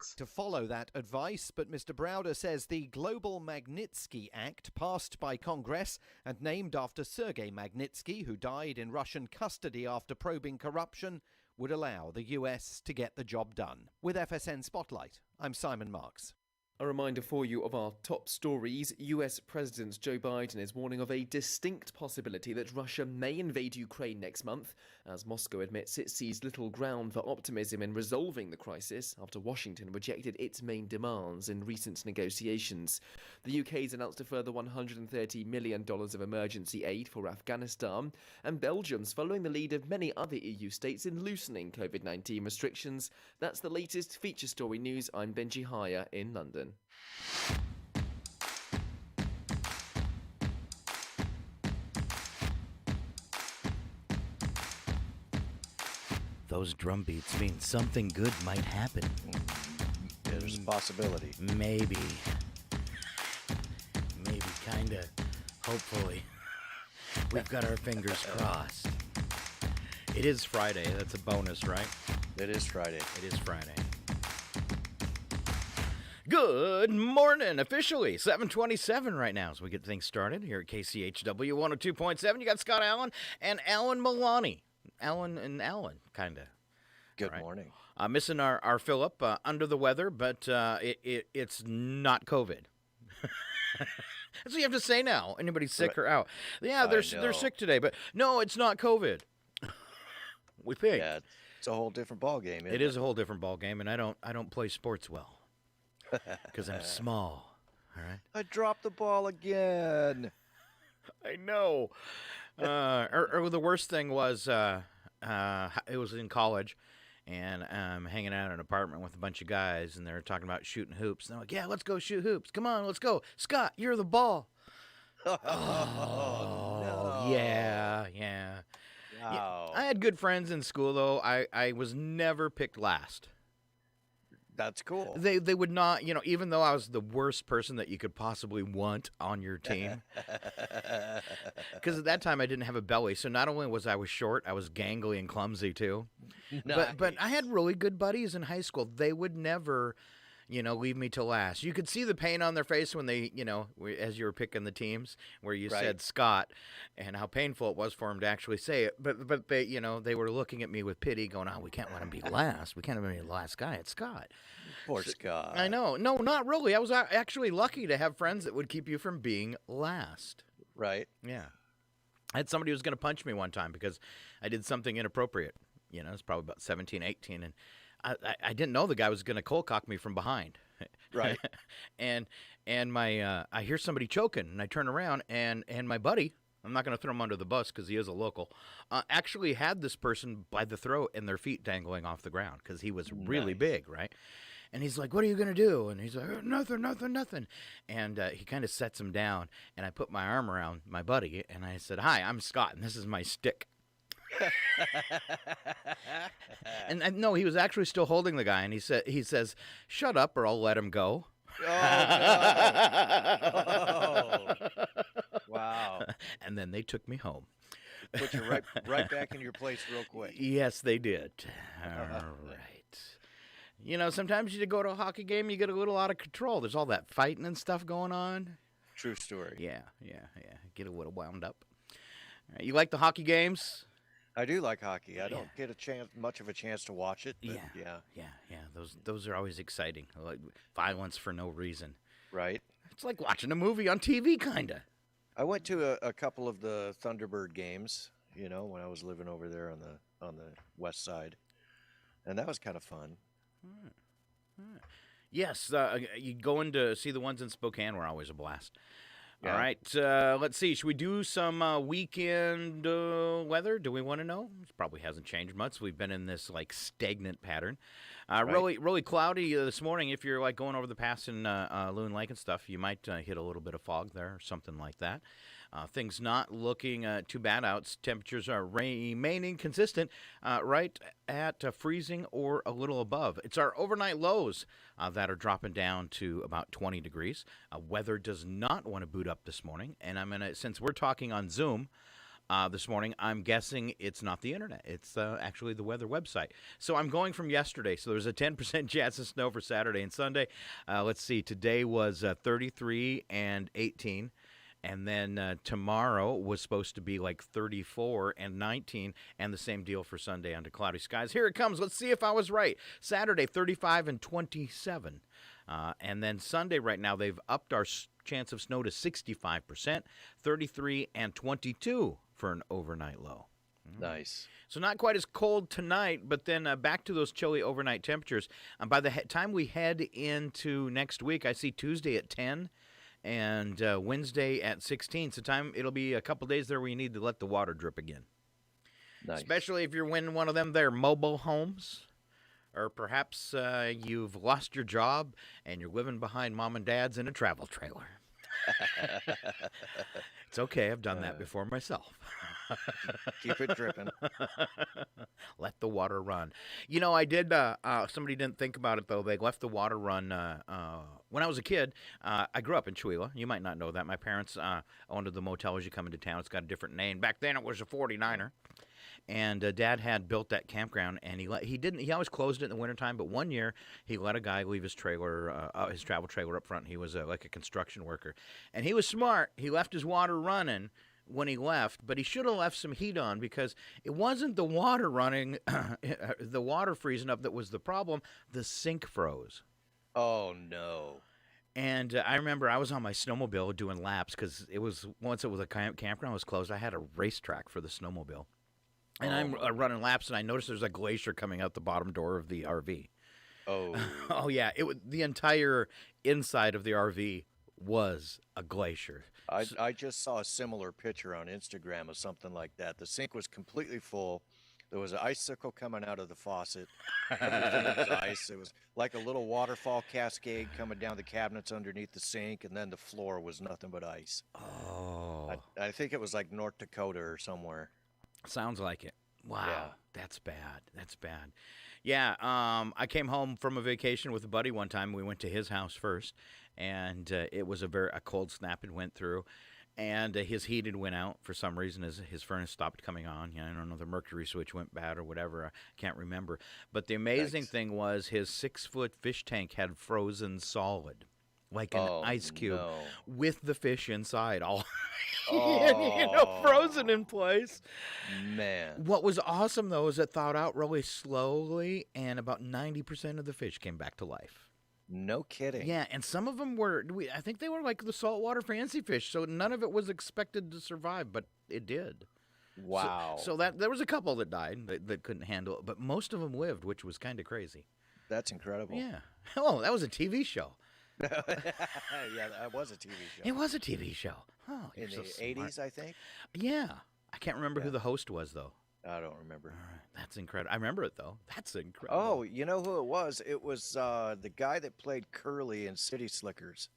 Thanks. To follow that advice, but Mr. Browder says the Global Magnitsky Act, passed by Congress and named after Sergei Magnitsky, who died in Russian custody after probing corruption, would allow the US to get the job done. With FSN Spotlight, I'm Simon Marks. A reminder for you of our top stories. US President Joe Biden is warning of a distinct possibility that Russia may invade Ukraine next month, as Moscow admits it sees little ground for optimism in resolving the crisis after Washington rejected its main demands in recent negotiations. The UK's announced a further $130 million of emergency aid for Afghanistan, and Belgium's following the lead of many other EU states in loosening COVID-19 restrictions. That's the latest feature story news. I'm Benji Haya in London. Those drum beats mean something good might happen. There's a possibility. Maybe, kinda, hopefully. We've got our fingers crossed. It is Friday. That's a bonus, right? It is Friday. It is Friday. Good morning, officially. 7:27 right now as we get things started here at KCHW 102.7. You got Scott Allen and Alan Milani. Alan and Alan, kind of. Good morning. Missing our Philip, under the weather, but it's not COVID. That's what you have to say now. Anybody sick or out? Yeah, they're sick today, but no, it's not COVID. We think. Yeah, it's a whole different ball game. It is a whole different ball game, and I don't play sports well. Because I'm small, all right? I dropped the ball again. I know. Or the worst thing was, it was in college, and I'm hanging out in an apartment with a bunch of guys, and they're talking about shooting hoops. And I'm like, yeah, let's go shoot hoops. Come on, let's go. Scott, you're the ball. Oh, no. Yeah. Wow. I had good friends in school, though. I was never picked last. That's cool. They would not, even though I was the worst person that you could possibly want on your team. Because at that time I didn't have a belly, so not only was I short, I was gangly and clumsy too. Nice. But I had really good buddies in high school. They would never, leave me to last. You could see the pain on their face when they, as you were picking the teams, where you said Scott, and how painful it was for him to actually say it. But they, they were looking at me with pity, going, "Oh, we can't let him be last. We can't let him be the last guy. It's Scott." Poor Scott. I know. No, not really. I was actually lucky to have friends that would keep you from being last. Right. Yeah. I had somebody who was going to punch me one time because I did something inappropriate. It was probably about 17, 18, and I didn't know the guy was going to cold cock me from behind. Right. and my I hear somebody choking, and I turn around, and my buddy, I'm not going to throw him under the bus because he is a local, actually had this person by the throat and their feet dangling off the ground because he was really big, right? And he's like, "What are you going to do?" And he's like, nothing. And he kind of sets him down, and I put my arm around my buddy, and I said, "Hi, I'm Scott, and this is my stick." And no, he was actually still holding the guy, and he says, "Shut up, or I'll let him go." Oh, wow. And then they took me home. Put you right back in your place real quick. Yes, they did. All right. Sometimes you go to a hockey game, you get a little out of control. There's all that fighting and stuff going on. True story. Yeah. Get a little wound up. All right, you like the hockey games? I do like hockey. I don't get much of a chance to watch it. But yeah. Those are always exciting. Like violence for no reason. Right. It's like watching a movie on TV, kinda. I went to a couple of the Thunderbird games, when I was living over there on the west side, and that was kind of fun. Yes, you going to see the ones in Spokane were always a blast. Yeah. All right, let's see. Should we do some weekend weather? Do we want to know? It probably hasn't changed much. We've been in this stagnant pattern. Right. Really cloudy this morning. If you're going over the pass in Loon Lake and stuff, you might hit a little bit of fog there or something like that. Things not looking too bad out. Temperatures are remaining consistent, right at freezing or a little above. It's our overnight lows that are dropping down to about 20 degrees. Weather does not want to boot up this morning, and since we're talking on Zoom, this morning. I'm guessing it's not the internet. It's actually the weather website. So I'm going from yesterday. So there's a 10% chance of snow for Saturday and Sunday. Let's see. Today was 33 and 18. And then tomorrow was supposed to be like 34 and 19, and the same deal for Sunday under cloudy skies. Here it comes. Let's see if I was right. Saturday, 35 and 27. And then Sunday right now, they've upped our chance of snow to 65%, 33 and 22 for an overnight low. Nice. So not quite as cold tonight, but then back to those chilly overnight temperatures. By the time we head into next week, I see Tuesday at 10. And Wednesday at 16. So it'll be a couple days there where you need to let the water drip again. Nice. Especially if you're in one of them there mobile homes, or perhaps you've lost your job and you're living behind mom and dad's in a travel trailer. It's okay. I've done that before myself. Keep it dripping. Let the water run. You know, I did, somebody didn't think about it, though. They left the water run when I was a kid. I grew up in Chewelah. You might not know that. My parents owned the motel as you come into town. It's got a different name. Back then, it was a 49er. And Dad had built that campground, and he always closed it in the wintertime, but one year he let a guy leave his trailer, his travel trailer up front. He was like a construction worker. And he was smart. He left his water running when he left, but he should have left some heat on, because it wasn't the water running, the water freezing up that was the problem. The sink froze. Oh, no. And I remember I was on my snowmobile doing laps, because once it was a campground was closed, I had a racetrack for the snowmobile. And I'm running laps, and I noticed there's a glacier coming out the bottom door of the RV. Oh. Oh, yeah. The entire inside of the RV was a glacier. I just saw a similar picture on Instagram of something like that. The sink was completely full. There was an icicle coming out of the faucet. Everything was ice. It was like a little waterfall cascade coming down the cabinets underneath the sink, and then the floor was nothing but ice. Oh. I think it was like North Dakota or somewhere. Sounds like it. Wow. Yeah. That's bad. That's bad. Yeah, I came home from a vacation with a buddy one time. We went to his house first, and it was a cold snap had went through, and his heat had went out for some reason. His furnace stopped coming on. I don't know, the mercury switch went bad or whatever. I can't remember. But the amazing thing was his 6-foot fish tank had frozen solid, like an ice cube, with the fish inside, all frozen in place. Man. What was awesome, though, is it thawed out really slowly, and about 90% of the fish came back to life. No kidding. Yeah, and some of them I think they were like the saltwater fancy fish, so none of it was expected to survive, but it did. Wow. So that there was a couple that died that couldn't handle it, but most of them lived, which was kind of crazy. That's incredible. Yeah. Oh, that was a TV show. Yeah, that was a TV show. It was a TV show. Oh, in the so 80s, I think. Yeah. I can't remember who the host was, though. I don't remember. All right. That's incredible. I remember it, though. That's incredible. Oh, you know who it was? It was the guy that played Curly in City Slickers.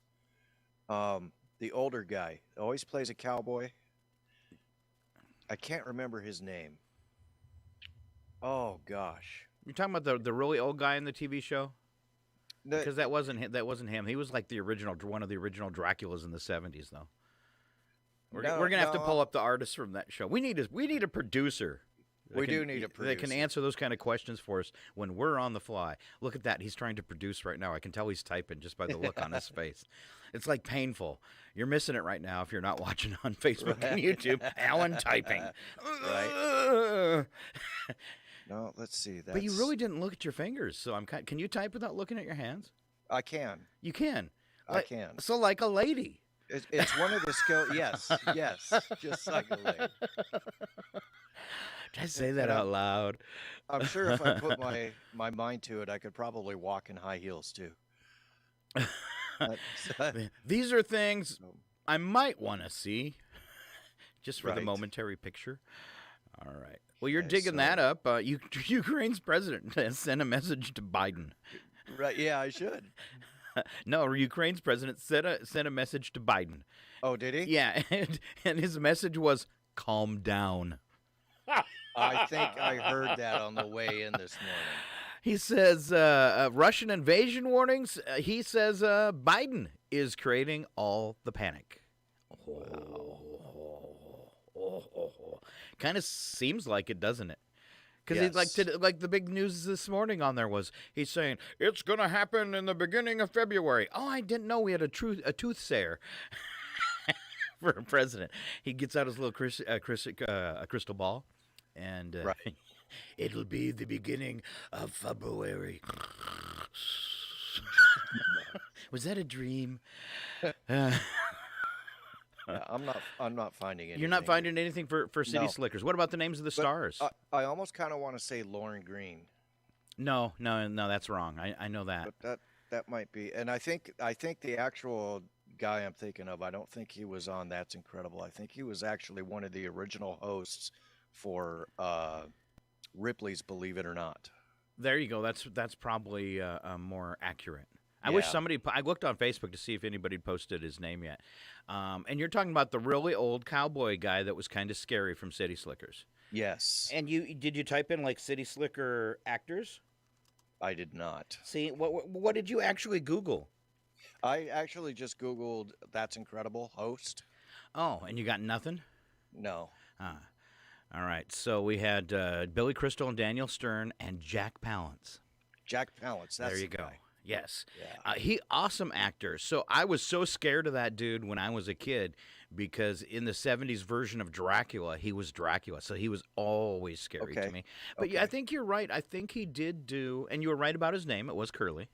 The older guy. Always plays a cowboy. I can't remember his name. Oh, gosh. You're talking about the really old guy in the TV show? Because that wasn't him. He was like one of the original Draculas in the 70s, though. We're gonna have to pull up the artists from that show. We need a producer. We do need a producer that can answer those kind of questions for us when we're on the fly. Look at that. He's trying to produce right now. I can tell he's typing just by the look on his face. It's like painful. You're missing it right now if you're not watching on Facebook and YouTube. Alan typing. Right. No, let's see. But you really didn't look at your fingers, so can you type without looking at your hands? I can. You can. I can. So like a lady. It's one of the skills. Yes, just like a lady. Did I say that out loud? I'm sure if I put my mind to it, I could probably walk in high heels too. These are things I might want to see, just for the momentary picture. All right. Well, you're digging that up. Ukraine's president has sent a message to Biden. Right. Yeah, I should. No, Ukraine's president sent a message to Biden. Oh, did he? Yeah, and his message was, calm down. I think I heard that on the way in this morning. He says, Russian invasion warnings. He says Biden is creating all the panic. Kind of seems like it, doesn't it? Because Yes. like the big news this morning on there was he's saying it's going to happen in the beginning of February. Oh, I didn't know we had a toothsayer for a president. He gets out his little crystal ball, and Right. it'll be the beginning of February. Was that a dream? Yeah, I'm not finding anything. You're not finding anything for City No. Slickers. What about the names of the But stars? I almost kind of want to say Lauren Green, No, that's wrong. I know that. but that might be. And I think the actual guy I'm thinking of, I don't think he was on That's Incredible. I think he was actually one of the original hosts for Ripley's Believe It or Not. There you go. That's probably more accurate. I wish Yeah. somebody. I looked on Facebook to see if anybody posted his name yet. And you're talking about the really old cowboy guy that was kind of scary from City Slickers. Yes, And did you type in like City Slicker actors? I did not. See, what did you actually Google? I actually just Googled That's Incredible host. Oh, and you got nothing? No. Ah. All right. So we had Billy Crystal and Daniel Stern and Jack Palance. Jack Palance. That's There you the go. guy. Yes. Yeah. He awesome actor. So I was so scared of that dude when I was a kid because in the 70s version of Dracula, he was Dracula. So he was always scary to Okay. me. But yeah, I Okay. think you're right. I think he did do, and you were right about his name. It was Curly.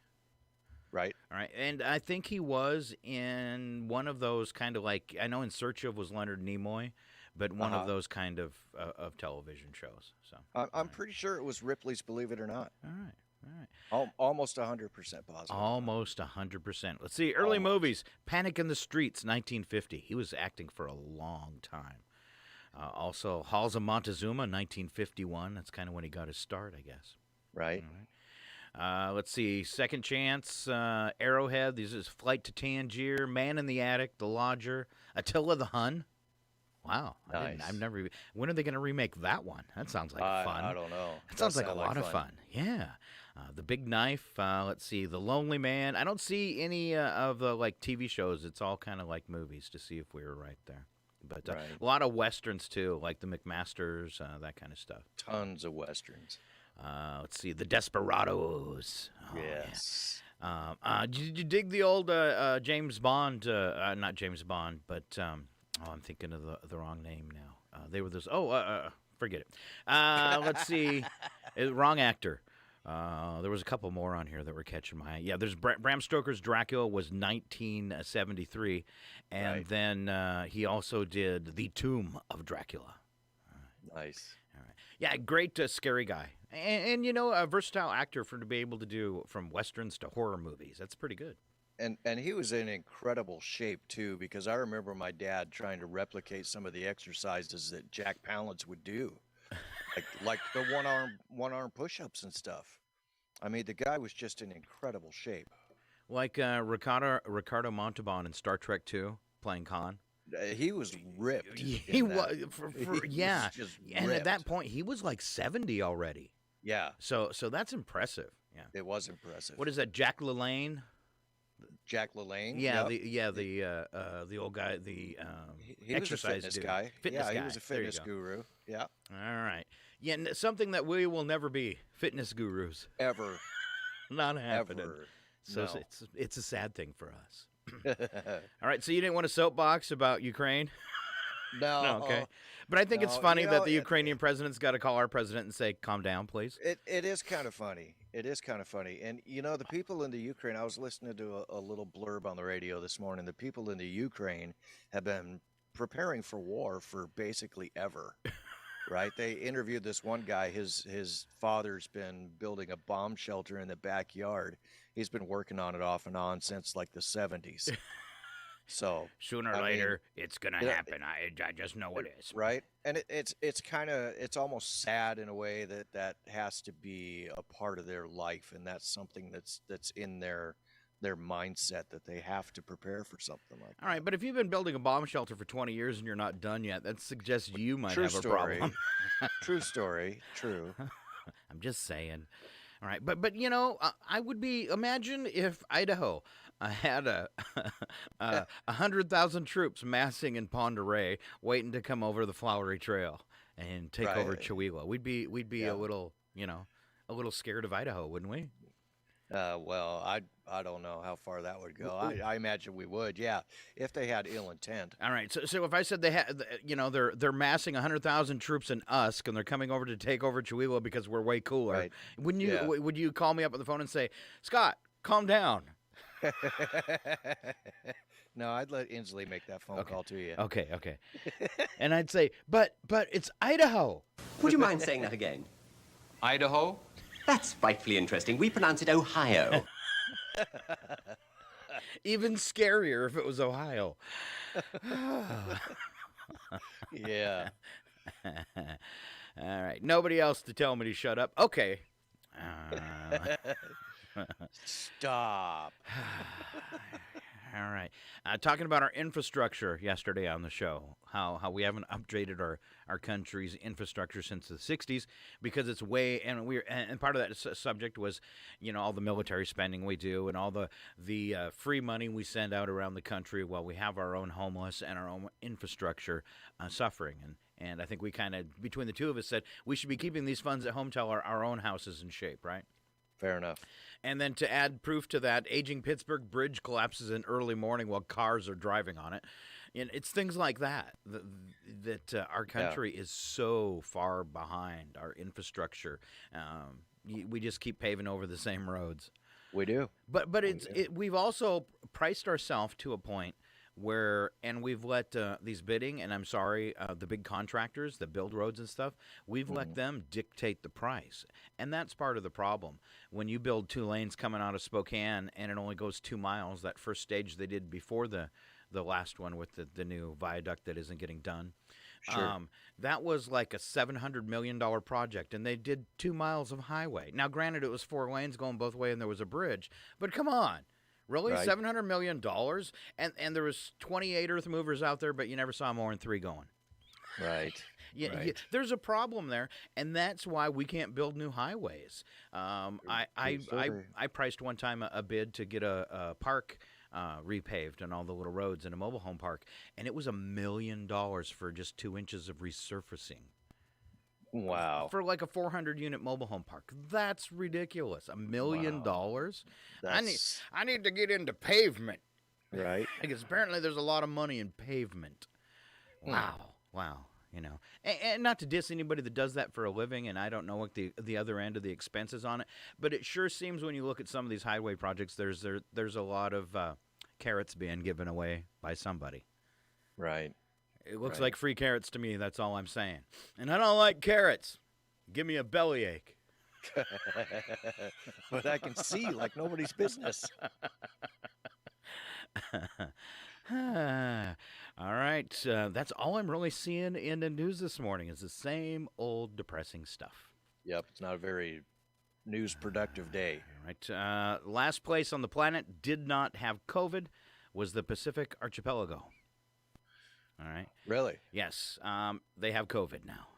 Right. All right. And I think he was in one of those kind of like, I know In Search of was Leonard Nimoy, but one of Uh-huh. those kind of television shows. So, I'm pretty sure it was Ripley's Believe It or Not. all right. All right. Almost 100% positive. Almost 100%. Let's see. Early Almost. movies. Panic in the Streets, 1950. He was acting for a long time. Also, Halls of Montezuma, 1951. That's kind of when he got his start, I guess. Right. Let's see. Second Chance, Arrowhead. This is Flight to Tangier, Man in the Attic, The Lodger, Attila the Hun. Wow. Nice. I've never. When are they going to remake that one? That sounds like fun. I don't know. That sounds like a sound lot of fun. fun. Yeah. The Big Knife. Let's see. The Lonely Man. I don't see any of the like TV shows. It's all kind of like movies to see if we were right there. But Right. a lot of westerns too, like the McMasters, that kind of stuff. Tons of westerns. Let's see. The Desperados. Oh, yeah. Yes. Did you dig the old James Bond? Not James Bond, but I'm thinking of the wrong name now. They were those. Forget it. Let's see. Wrong actor. There was a couple more on here that were catching my eye. Yeah, there's Bram Stoker's Dracula was 1973, and Right. then he also did The Tomb of Dracula. Nice. All right. Yeah, great scary guy. And you know, a versatile actor to be able to do from westerns to horror movies. That's pretty good. And he was in incredible shape too, because I remember my dad trying to replicate some of the exercises that Jack Palance would do, like the one arm push-ups and stuff. I mean, the guy was just in incredible shape. Like Ricardo Montalban in Star Trek II, playing Khan. He was ripped. He in that. was, He was yeah. just And at that ripped. point, he was like 70 already. Yeah, So that's impressive. Yeah. it was impressive. What is that? Jack LaLanne? Jack LaLanne? Yeah, Yep. the old guy, the he was a exercise fitness dude. guy. Fitness yeah, guy. he was a There you fitness go. guru. Yeah, All right. Yeah, something that we will never be, fitness gurus. ever, Not happening. ever. So No. it's a sad thing for us. All right, so you didn't want a soapbox about Ukraine? No, No, okay. But I think it's no, funny you that know, the Ukrainian president's got to call our president and say, calm down, please. It is kind of funny. It is kind of funny. And, you know, the people in the Ukraine, I was listening to a little blurb on the radio this morning. The people in the Ukraine have been preparing for war for basically ever, right? They interviewed this one guy. His father's been building a bomb shelter in the backyard. He's been working on it off and on since like the 70s. So, Sooner or I mean, later, it's going to yeah, happen. I just know it is. right? And it's almost sad in a way that has to be a part of their life, and that's something that's in their mindset that they have to prepare for something like that. All right, but if you've been building a bomb shelter for 20 years and you're not done yet, that suggests you might True have a story. problem. True story. True. I'm just saying. All right, but you know, I would be. Imagine if Idaho had 100,000 troops massing in Pend Oreille, waiting to come over the Flowery Trail. and take over Right. Chihuahua. We'd be Yeah. a little, a little scared of Idaho, wouldn't we? Well, I don't know how far that would go. I imagine we would. Yeah, if they had ill intent. All right. So if I said they had, they're massing 100,000 troops in Usk and they're coming over to take over Chihuahua because we're way cooler, Right. wouldn't you? Yeah. Would you call me up on the phone and say, Scott, calm down? No, I'd let Inslee make that phone call to you. Okay. And I'd say, but it's Idaho. Would you mind saying that again? Idaho? That's frightfully interesting. We pronounce it Ohio. Even scarier if it was Ohio. Yeah. All right. Nobody else to tell me to shut up. Okay. Stop. All right. Talking about our infrastructure yesterday on the show, how we haven't updated our country's infrastructure since the 60s because it's and part of that subject was, all the military spending we do and all the free money we send out around the country while we have our own homeless and our own infrastructure suffering. And I think we kind of, between the two of us, said we should be keeping these funds at home till our own house is in shape, right? Fair enough. And then to add proof to that, aging Pittsburgh Bridge collapses in early morning while cars are driving on it. And it's things like that that our country is so far behind our infrastructure. We just keep paving over the same roads. We do. But we've also priced ourselves to a point where, and we've let these bidding, and I'm sorry, the big contractors that build roads and stuff, we've let them dictate the price. And that's part of the problem. When you build 2 lanes coming out of Spokane and it only goes 2 miles, that first stage they did before the last one with the new viaduct that isn't getting done, Sure. that was like a $700 million project, and they did 2 miles of highway. Now, granted, it was 4 lanes going both ways and there was a bridge, but come on. Really? Right. $700 million? And there was 28 earth movers out there, but you never saw more than 3 going. Right. Right. There's a problem there, and that's why we can't build new highways. I priced one time a bid to get a park repaved and all the little roads in a mobile home park, and it was $1 million for just 2 inches of resurfacing. Wow. For like a 400-unit mobile home park. That's ridiculous. $1 million? That's I need to get into pavement. right. Because apparently there's a lot of money in pavement. Wow. And not to diss anybody that does that for a living, and I don't know what the other end of the expenses on it, but it sure seems when you look at some of these highway projects, there's a lot of carrots being given away by somebody. Right. It looks Right. like free carrots to me, that's all I'm saying. And I don't like carrots. Give me a bellyache. But I can see like nobody's business. All right, that's all I'm really seeing in the news this morning is the same old depressing stuff. Yep. It's not a very news productive day. All right, last place on the planet did not have COVID was the Pacific Archipelago. All right. Really? Yes, they have COVID now.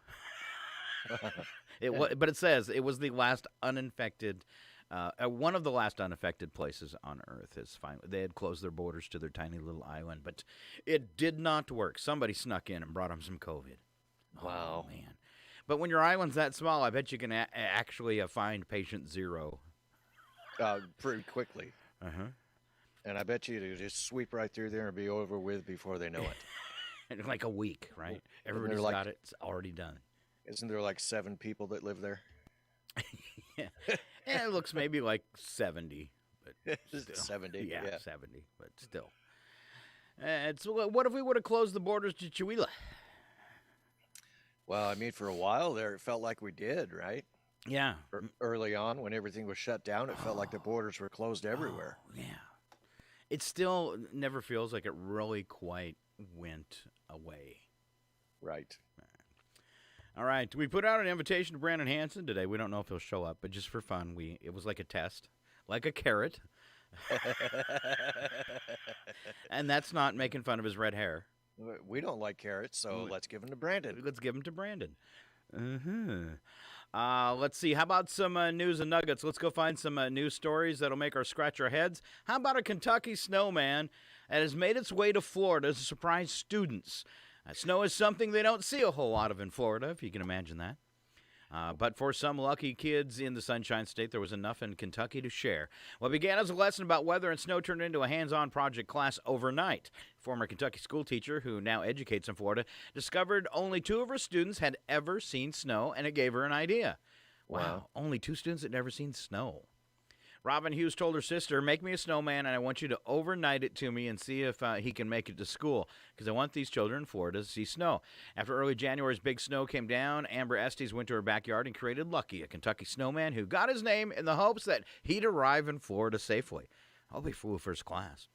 But it says it was the last uninfected, one of the last unaffected places on Earth. Is fine. They had closed their borders to their tiny little island, but it did not work. Somebody snuck in and brought them some COVID. Wow. Oh, man. But when your island's that small, I bet you can actually find patient 0. Pretty quickly. Uh-huh. And I bet you it'll just sweep right through there and be over with before they know it. In like a week, right? they're Everybody's like- got it. It's already done. Isn't there like 7 people that live there? Yeah. And it looks maybe like 70, but still. 70. Yeah, 70, but still. What if we would have closed the borders to Chihuahua? Well, I mean, for a while there, it felt like we did, right? Yeah. Early on, when everything was shut down, it felt like the borders were closed everywhere. Yeah. It still never feels like it really quite went away. Right. All right. We put out an invitation to Brandon Hansen today. We don't know if he'll show up, but just for fun, it was like a test, like a carrot. And that's not making fun of his red hair. We don't like carrots, so let's give them to Brandon. Let's give him to Brandon. Let's see. How about some news and nuggets? Let's go find some news stories that'll make our scratch our heads. How about a Kentucky snowman that has made its way to Florida to surprise students? Snow is something they don't see a whole lot of in Florida, if you can imagine that. But for some lucky kids in the Sunshine State, there was enough in Kentucky to share. What began as a lesson about weather and snow turned into a hands-on project class overnight. Former Kentucky school teacher, who now educates in Florida, discovered only 2 of her students had ever seen snow, and it gave her an idea. Wow, only 2 students had never seen snow. Robin Hughes told her sister, make me a snowman, and I want you to overnight it to me and see if he can make it to school, because I want these children in Florida to see snow. After early January's big snow came down, Amber Estes went to her backyard and created Lucky, a Kentucky snowman who got his name in the hopes that he'd arrive in Florida safely. I'll be flew first class.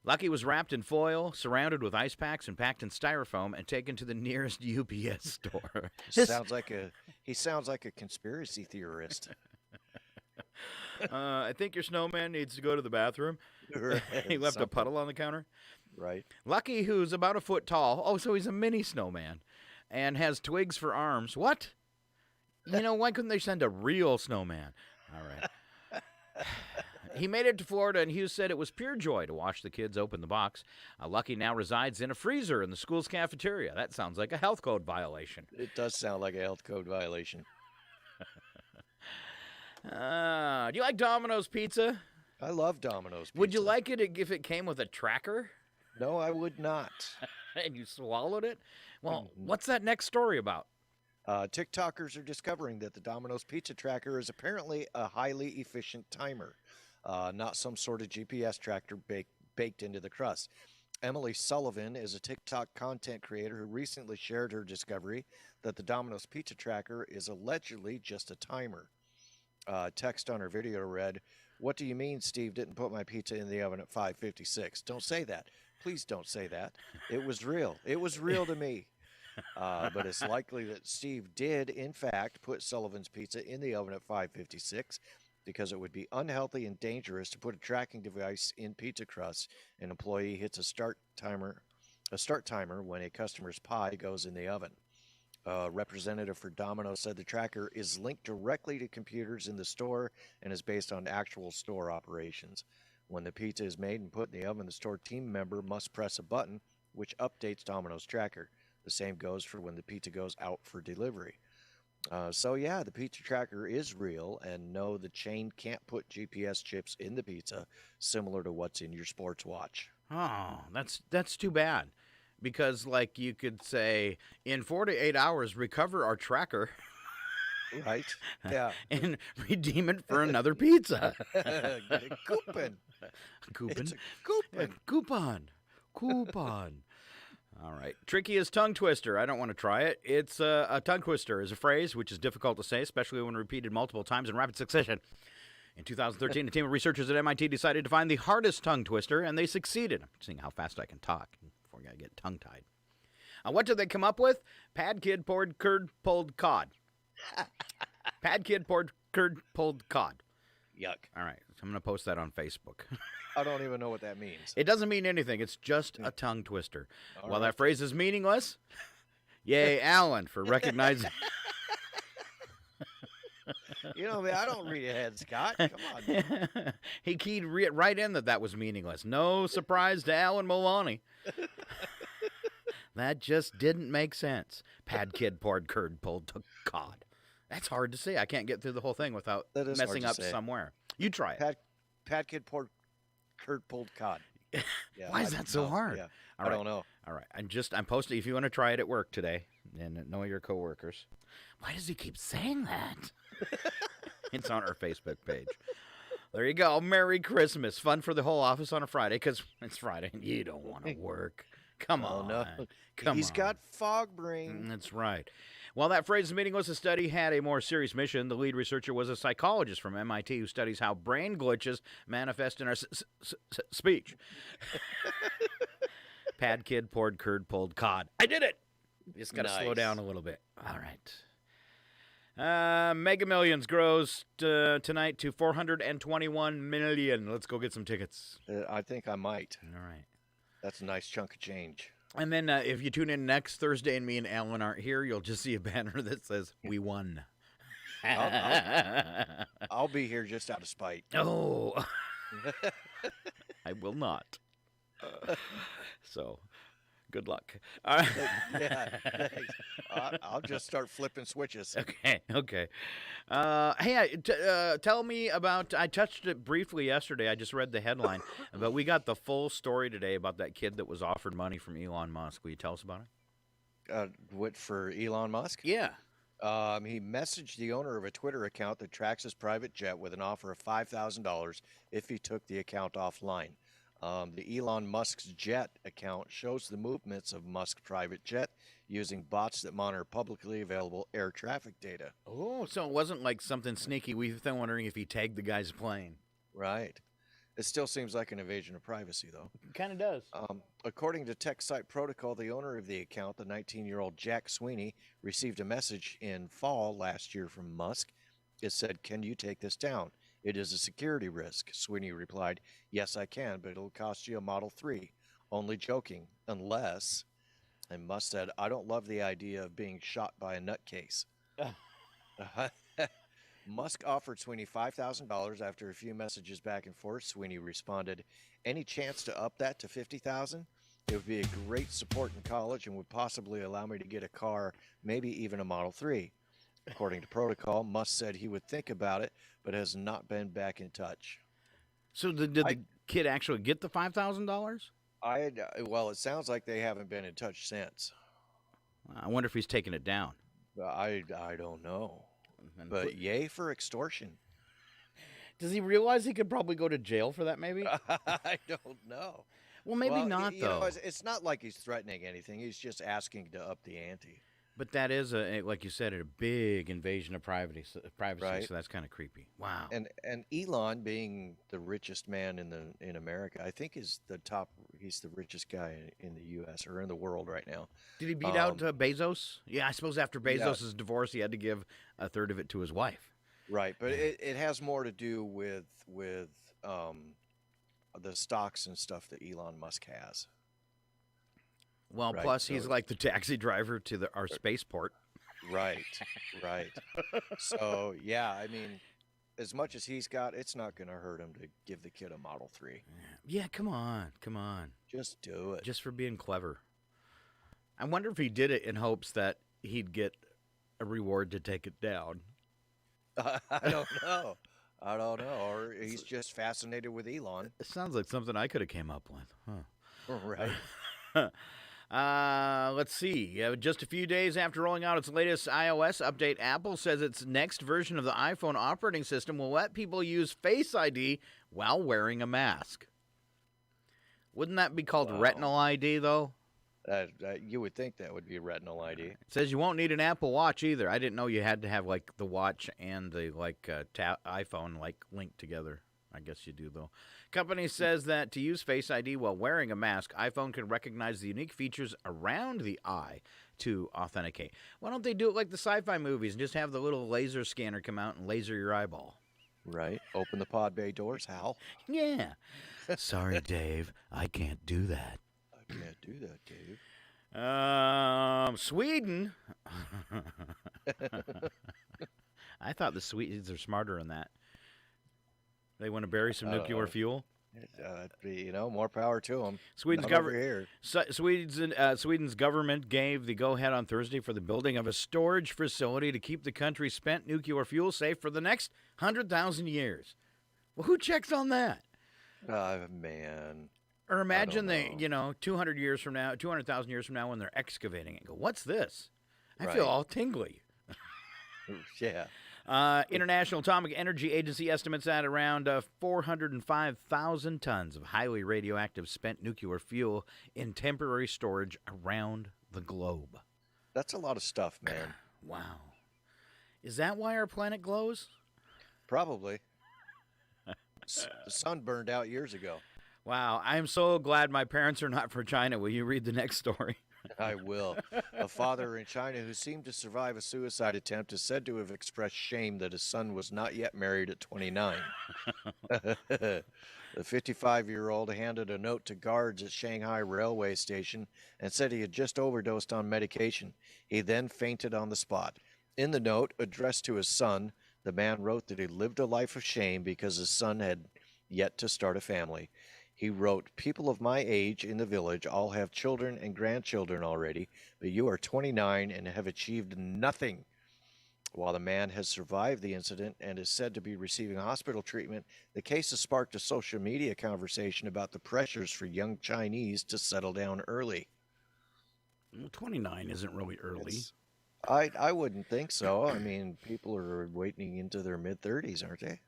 Lucky was wrapped in foil, surrounded with ice packs, and packed in styrofoam and taken to the nearest UPS store. He sounds like a conspiracy theorist. I think your snowman needs to go to the bathroom. He left a puddle on the counter. Right. Lucky, who's about a foot tall. Oh, so he's a mini snowman and has twigs for arms. What? Why couldn't they send a real snowman? All right. He made it to Florida, and Hughes said it was pure joy to watch the kids open the box. Lucky now resides in a freezer in the school's cafeteria. That sounds like a health code violation. It does sound like a health code violation. Do you like Domino's pizza? I love Domino's pizza. Would you like it if it came with a tracker? No, I would not. And you swallowed it? Well, what's that next story about? TikTokers are discovering that the Domino's pizza tracker is apparently a highly efficient timer, not some sort of GPS tracker baked into the crust. Emily Sullivan is a TikTok content creator who recently shared her discovery that the Domino's pizza tracker is allegedly just a timer. Text on her video read, "What do you mean Steve didn't put my pizza in the oven at 5:56? Don't say that. Please don't say that. It was real. It was real to me." But it's likely that Steve did, in fact, put Sullivan's pizza in the oven at 5:56 because it would be unhealthy and dangerous to put a tracking device in pizza crust. An employee hits a start timer when a customer's pie goes in the oven. A representative for Domino's said the tracker is linked directly to computers in the store and is based on actual store operations. When the pizza is made and put in the oven, the store team member must press a button which updates Domino's tracker. The same goes for when the pizza goes out for delivery. The pizza tracker is real, and no, the chain can't put GPS chips in the pizza, similar to what's in your sports watch. Oh, that's too bad. Because, you could say, in 4 to 8 hours, recover our tracker. Right? Yeah. And redeem it for another pizza. Get a coupon. Coupon? It's a coupon. Coupon. All right. Trickiest tongue twister. I don't want to try it. It's a tongue twister is a phrase which is difficult to say, especially when repeated multiple times in rapid succession. In 2013, a team of researchers at MIT decided to find the hardest tongue twister, and they succeeded. I'm seeing how fast I can talk before I get tongue-tied. What did they come up with? Pad kid poured curd pulled cod. Pad kid poured curd pulled cod. Yuck. All right. So I'm going to post that on Facebook. I don't even know what that means. It doesn't mean anything. It's just a tongue twister. All While right. that phrase is meaningless, yay, Alan, for recognizing. I don't read ahead, Scott. Come on. He keyed right in that was meaningless. No surprise to Alan Maloney. That just didn't make sense. Pad kid poured curd pulled to cod. That's hard to say. I can't get through the whole thing without That is messing hard to up say. somewhere. You try it. Pad kid poured curd pulled cod. Yeah, Why is that so hard? Yeah, All I right. don't know. All right. I'm posting if you want to try it at work today and know your coworkers. Why does he keep saying that? It's on our Facebook page. There you go. Merry Christmas. Fun for the whole office on a Friday because it's Friday and you don't want to work. Come on. No. Come He's on. got fog brain. That's right. While that phrase is meaningless, the study had a more serious mission. The lead researcher was a psychologist from MIT who studies how brain glitches manifest in our speech. Pad kid poured curd pulled cod. I did it. Just got to slow Nice. down a little bit. All right. Mega Millions grows tonight to 421 million. Let's go get some tickets. I think I might. All right. That's a nice chunk of change. And then if you tune in next Thursday and me and Alan aren't here, you'll just see a banner that says, "We won." I'll be here just out of spite. Oh, I will not. So, Good luck. All right. Yeah, thanks. I'll just start flipping switches. Okay. Hey, tell me about. I touched it briefly yesterday. I just read the headline, but we got the full story today about that kid that was offered money from Elon Musk. Will you tell us about it? What for Elon Musk? Yeah. He messaged the owner of a Twitter account that tracks his private jet with an offer of $5,000 if he took the account offline. The Elon Musk's jet account shows the movements of Musk's private jet using bots that monitor publicly available air traffic data. Oh, so it wasn't like something sneaky. We've been wondering if he tagged the guy's plane. Right. It still seems like an invasion of privacy, though. It kind of does. According to Tech Site Protocol, the owner of the account, the 19-year-old Jack Sweeney, received a message in fall last year from Musk. It said, "Can you take this down? It is a security risk." Sweeney replied, "Yes, I can, but it'll cost you a Model 3. Only joking, unless," and Musk said, "I don't love the idea of being shot by a nutcase." Musk offered Sweeney $5,000 after a few messages back and forth. Sweeney responded, "Any chance to up that to $50,000? It would be a great support in college and would possibly allow me to get a car, maybe even a Model 3. According to protocol, Musk said he would think about it, but has not been back in touch. So did the kid actually get the $5,000? Well, it sounds like they haven't been in touch since. I wonder if he's taking it down. I don't know. But yay for extortion. Does he realize he could probably go to jail for that, maybe? I don't know. Well, maybe not, though. It's not like he's threatening anything. He's just asking to up the ante. But that is, like you said, a big invasion of privacy, Right. So that's kind of creepy. Wow. And Elon, being the richest man in America, I think is the top. He's the richest guy in the U.S. or in the world right now. Did he beat out Bezos? Yeah, I suppose after Bezos' divorce, he had to give a third of it to his wife. Right, but it has more to do with the stocks and stuff that Elon Musk has. Well, Right, plus so- he's like the taxi driver to our spaceport. Right. So yeah, I mean, as much as he's got, it's not going to hurt him to give the kid a Model 3. Yeah, come on. Just do it. Just for being clever. I wonder if he did it in hopes that he'd get a reward to take it down. I don't know. Or he's just fascinated with Elon. It sounds like something I could have came up with. Huh. Right. Let's see. Just a few days after rolling out its latest iOS update, Apple says its next version of the iPhone operating system will let people use Face ID while wearing a mask. Wouldn't that be called Retinal ID, though? You would think that would be retinal ID. It says you won't need an Apple Watch either. I didn't know you had to have like the watch and the iPhone linked together. I guess you do, though. Company says that to use Face ID while wearing a mask, iPhone can recognize the unique features around the eye to authenticate. Why don't they do it like the sci-fi movies and just have the little laser scanner come out and laser your eyeball? Right. Open the pod bay doors, Hal. Yeah. Sorry, Dave. I can't do that. I can't do that, Dave. Sweden. I thought the Swedes are smarter than that. They want to bury some nuclear fuel. More power to them. Sweden's government gave the go-ahead on Thursday for the building of a storage facility to keep the country's spent nuclear fuel safe for the next 100,000 years. Well, who checks on that? Man. Or imagine 200,000 years from now when they're excavating it, go, what's this? I feel all tingly. Yeah. International Atomic Energy Agency estimates that around 405,000 tons of highly radioactive spent nuclear fuel in temporary storage around the globe. That's a lot of stuff, man. Wow. Is that why our planet glows? Probably. The sun burned out years ago. Wow. I am so glad my parents are not from China. Will you read the next story? I will. A father in China who seemed to survive a suicide attempt is said to have expressed shame that his son was not yet married at 29. The 55-year-old handed a note to guards at Shanghai railway station and said he had just overdosed on medication. He then fainted on the spot. In the note, addressed to his son, the man wrote that he lived a life of shame because his son had yet to start a family. He wrote, "People of my age in the village all have children and grandchildren already, but you are 29 and have achieved nothing." While the man has survived the incident and is said to be receiving hospital treatment, the case has sparked a social media conversation about the pressures for young Chinese to settle down early. Well, 29 isn't really early. I wouldn't think so. I mean, people are waiting into their mid-30s, aren't they?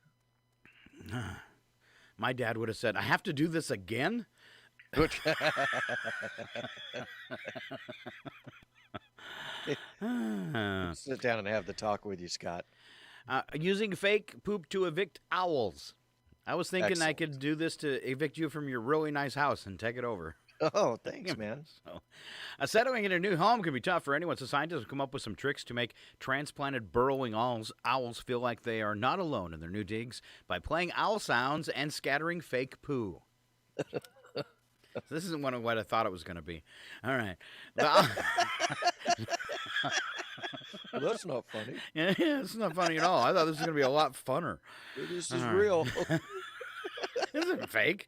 My dad would have said, I have to do this again? Sit down and have the talk with you, Scott. Using fake poop to evict owls. I was thinking I could do this to evict you from your really nice house and take it over. Oh, thanks, man. So, settling in a new home can be tough for anyone, so scientists have come up with some tricks to make transplanted burrowing owls feel like they are not alone in their new digs by playing owl sounds and scattering fake poo. This isn't what I thought it was going to be. All right. Well, that's not funny. Yeah, it's not funny at all. I thought this was going to be a lot funner. This is real. This isn't fake.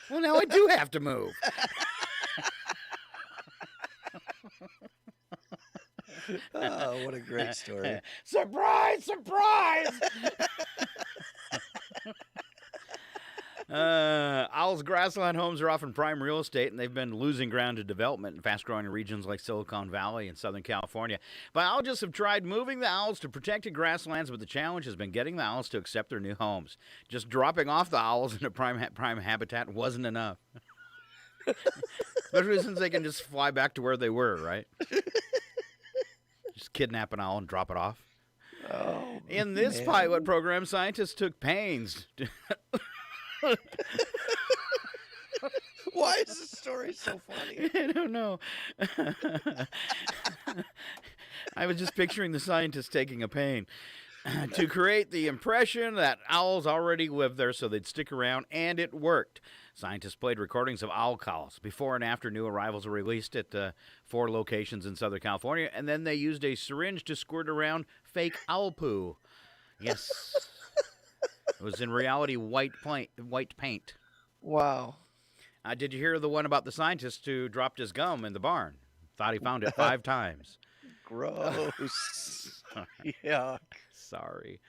Well, now I do have to move. Oh, what a great story. Surprise, surprise! Owls' grassland homes are often prime real estate, and they've been losing ground to development in fast-growing regions like Silicon Valley and Southern California. Biologists have tried moving the owls to protected grasslands, but the challenge has been getting the owls to accept their new homes. Just dropping off the owls in a prime habitat wasn't enough. Especially since they can just fly back to where they were, right? Just kidnap an owl and drop it off. Oh, in this pilot program, scientists took pains to... Why is this story so funny? I don't know. I was just picturing the scientists taking a pain to create the impression that owls already live there so they'd stick around, and it worked. Scientists played recordings of owl calls. Before and after new arrivals were released at 4 locations in Southern California, and then they used a syringe to squirt around fake owl poo. Yes. It was in reality white paint. Wow. Did you hear the one about the scientist who dropped his gum in the barn? Thought he found it 5 times. Gross. Yeah. Sorry.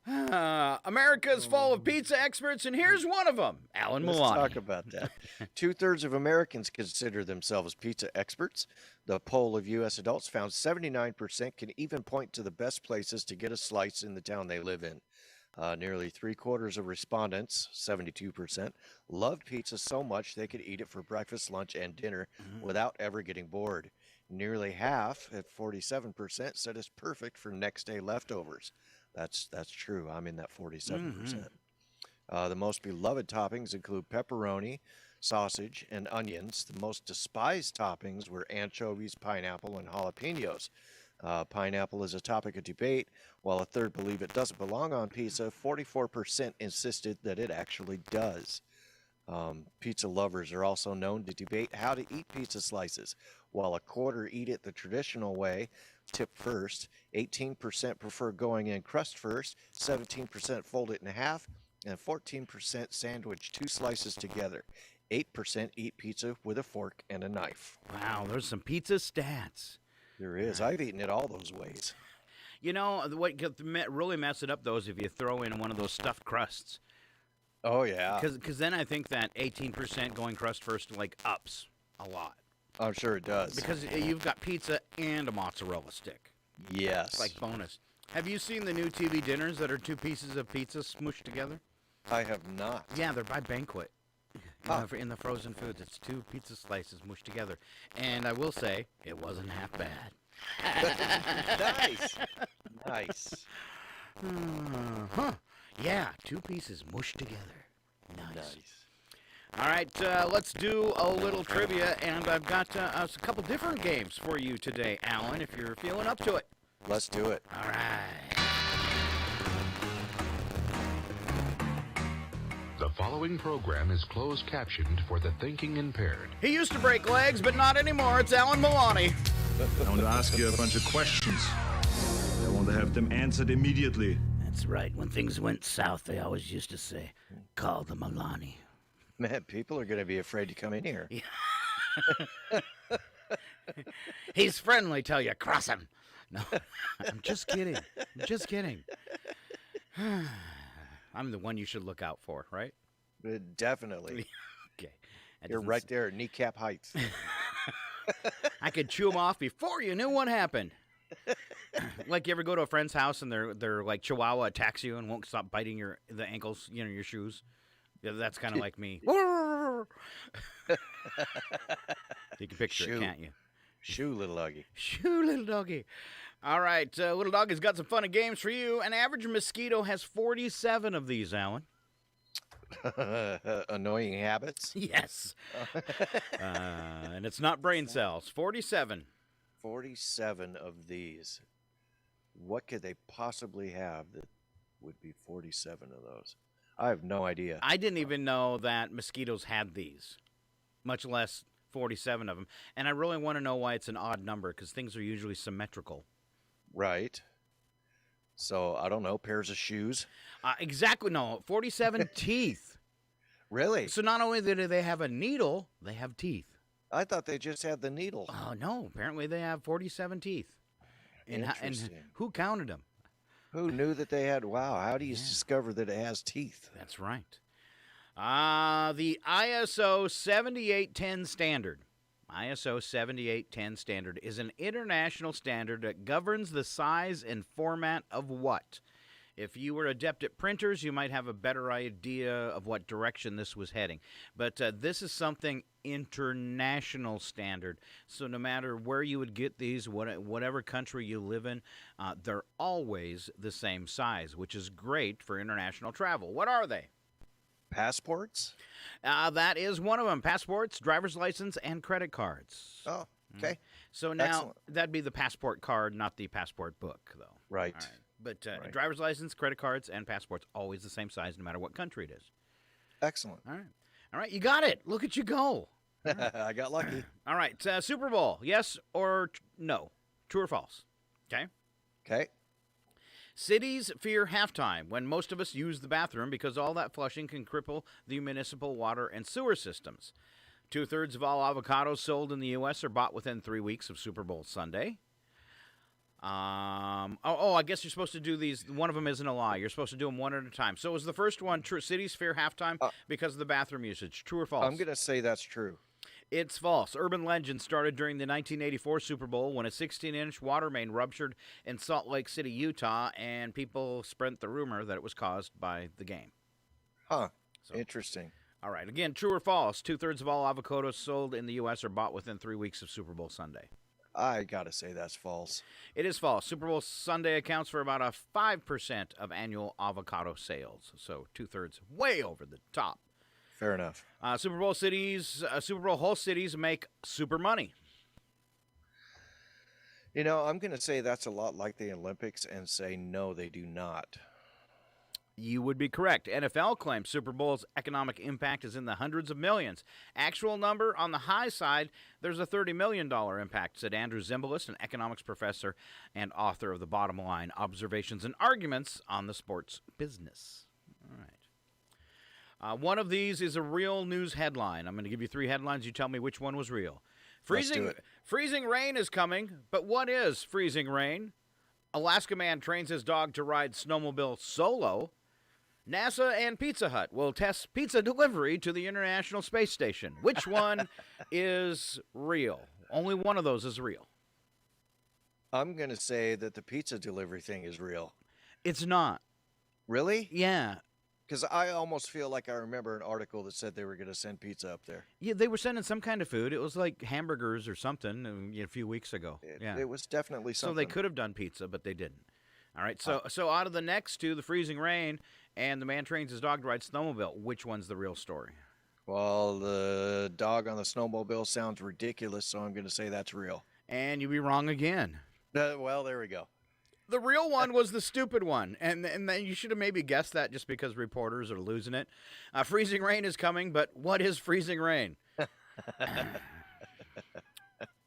America's full of pizza experts, and here's one of them, Alan Let's Milani. talk about that. 2/3 of Americans consider themselves pizza experts. The poll of U.S. adults found 79% can even point to the best places to get a slice in the town they live in. Nearly 3/4 of respondents, 72%, loved pizza so much they could eat it for breakfast, lunch, and dinner without ever getting bored. Nearly half, at 47%, said it's perfect for next day leftovers. That's true. I'm in that 47%. The most beloved toppings include pepperoni, sausage, and onions. The most despised toppings were anchovies, pineapple, and jalapenos. Pineapple is a topic of debate. While a third believe it doesn't belong on pizza, 44% insisted that it actually does. Pizza lovers are also known to debate how to eat pizza slices. While a quarter eat it the traditional way, tip first, 18% prefer going in crust first, 17% fold it in half, and 14% sandwich 2 slices together. 8% eat pizza with a fork and a knife. Wow, there's some pizza stats. There is. I've eaten it all those ways. You know, what could really mess it up, though, is if you throw in one of those stuffed crusts. Oh, yeah. Because then I think that 18% going crust first, like, ups a lot. I'm sure it does. Because you've got pizza and a mozzarella stick. Yes. It's like bonus. Have you seen the new TV dinners that are 2 pieces of pizza smooshed together? I have not. Yeah, they're by Banquet. In the frozen foods, it's 2 pizza slices mushed together. And I will say, it wasn't half bad. Nice. Nice. Yeah, 2 pieces mushed together. Nice. All right, let's do a little trivia, and I've got a couple different games for you today, Alan, if you're feeling up to it. Let's do it. All right. The following program is closed captioned for the thinking impaired. He used to break legs, but not anymore. It's Alan Milani. I want to ask you a bunch of questions. I want to have them answered immediately. That's right. When things went south, they always used to say, call the Milani. Man, people are going to be afraid to come in here. He's friendly till you cross him. No, I'm just kidding. I'm just kidding. I'm the one you should look out for, right? Definitely. Okay. That You're doesn't right there at kneecap height. I could chew them off before you knew what happened. Like, you ever go to a friend's house and their like Chihuahua attacks you and won't stop biting the ankles, your shoes? Yeah, that's kind of like me. You can picture it, can't you? Shoo, little doggy. Shoo, little doggy. All right, little doggy's got some fun and games for you. An average mosquito has 47 of these, Alan. Annoying habits? Yes. And it's not brain cells. 47. 47 of these. What could they possibly have that would be 47 of those? I have no idea. I didn't even know that mosquitoes had these, much less 47 of them. And I really want to know why it's an odd number, because things are usually symmetrical. Right. So, I don't know, pairs of shoes? Exactly, no. 47 teeth. Really? So not only do they have a needle, they have teeth. I thought they just had the needle. Oh, no. Apparently they have 47 teeth. And who counted them? Who knew that they had? Wow, how do you discover that it has teeth? That's right. The ISO 7810 standard. ISO 7810 standard is an international standard that governs the size and format of what? If you were adept at printers, you might have a better idea of what direction this was heading. But this is something international standard. So no matter where you would get these, whatever country you live in, they're always the same size, which is great for international travel. What are they? Passports? That is one of them. Passports, driver's license, and credit cards. Oh, okay. So now Excellent. that'd be the passport card, not the passport book, though. Right. All right. But Right. driver's license, credit cards, and passports, always the same size no matter what country it is. Excellent. All right. All right, you got it. Look at you go. I got lucky. All right, Super Bowl, yes or no? True or false? Okay. Okay. Cities fear halftime when most of us use the bathroom because all that flushing can cripple the municipal water and sewer systems. 2/3 of all avocados sold in the U.S. are bought within 3 weeks of Super Bowl Sunday. I guess you're supposed to do these. One of them isn't a lie. You're supposed to do them one at a time. So is the first one true? Cities fear halftime because of the bathroom usage. True or false? I'm going to say that's true. It's false. Urban legend started during the 1984 Super Bowl when a 16-inch water main ruptured in Salt Lake City, Utah, and people spread the rumor that it was caused by the game. Huh. So, interesting. All right. Again, true or false? 2/3 of all avocados sold in the U.S. are bought within 3 weeks of Super Bowl Sunday. I got to say that's false. It is false. Super Bowl Sunday accounts for about a 5% of annual avocado sales. So 2/3, way over the top. Fair enough. Super Bowl host cities make super money. You know, I'm going to say that's a lot like the Olympics and say no, they do not. You would be correct. NFL claims Super Bowl's economic impact is in the hundreds of millions. Actual number on the high side, there's a $30 million impact, said Andrew Zimbalist, an economics professor and author of The Bottom Line, Observations and Arguments on the Sports Business. All right. One of these is a real news headline. I'm going to give you 3 headlines. You tell me which one was real. Freezing rain is coming, but what is freezing rain? Alaska man trains his dog to ride snowmobile solo. NASA and Pizza Hut will test pizza delivery to the International Space Station. Which one is real? Only one of those is real. I'm going to say that the pizza delivery thing is real. It's not. Really? Yeah. Because I almost feel like I remember an article that said they were going to send pizza up there. Yeah, they were sending some kind of food. It was like hamburgers or something a few weeks ago. It was definitely something. So they could have done pizza, but they didn't. All right, so out of the next two, the freezing rain and the man trains his dog to ride snowmobile, which one's the real story? Well, the dog on the snowmobile sounds ridiculous, so I'm going to say that's real. And you'd be wrong again. Well, there we go. The real one was the stupid one, and then you should have maybe guessed that just because reporters are losing it. Freezing rain is coming, but what is freezing rain?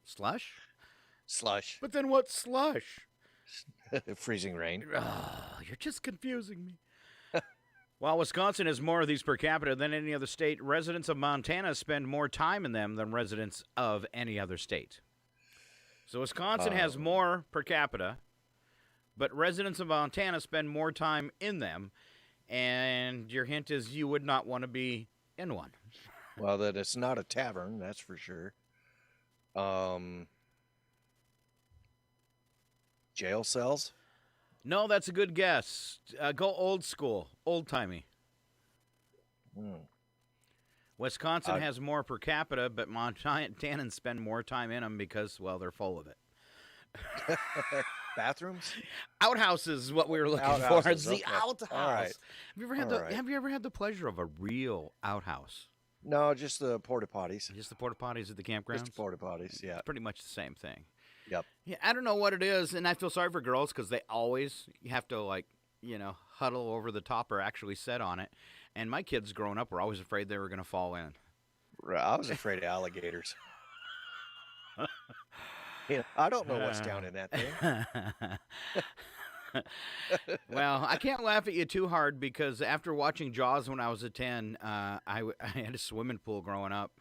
Slush? Slush. But then what's slush? Freezing rain. Oh, you're just confusing me. While Wisconsin has more of these per capita than any other state, residents of Montana spend more time in them than residents of any other state. So Wisconsin has more per capita, but residents of Montana spend more time in them, and your hint is you would not want to be in one. Well, that it's not a tavern, that's for sure. Jail cells? No, that's a good guess. Go old school, old-timey. Wisconsin has more per capita, but Montanans spend more time in them because, well, they're full of it. Bathrooms? Outhouses is what we were looking for. Outhouses, It's the okay. outhouse. All right. Have you ever had the pleasure of a real outhouse? No, just the porta potties. Just the porta potties at the campgrounds? Just the porta potties, yeah. It's pretty much the same thing. Yep. Yeah, I don't know what it is, and I feel sorry for girls because they always have to, huddle over the top or actually sit on it. And my kids growing up were always afraid they were going to fall in. I was afraid of alligators. I don't know what's down in that thing. Well, I can't laugh at you too hard because after watching Jaws when I was a 10, I had a swimming pool growing up,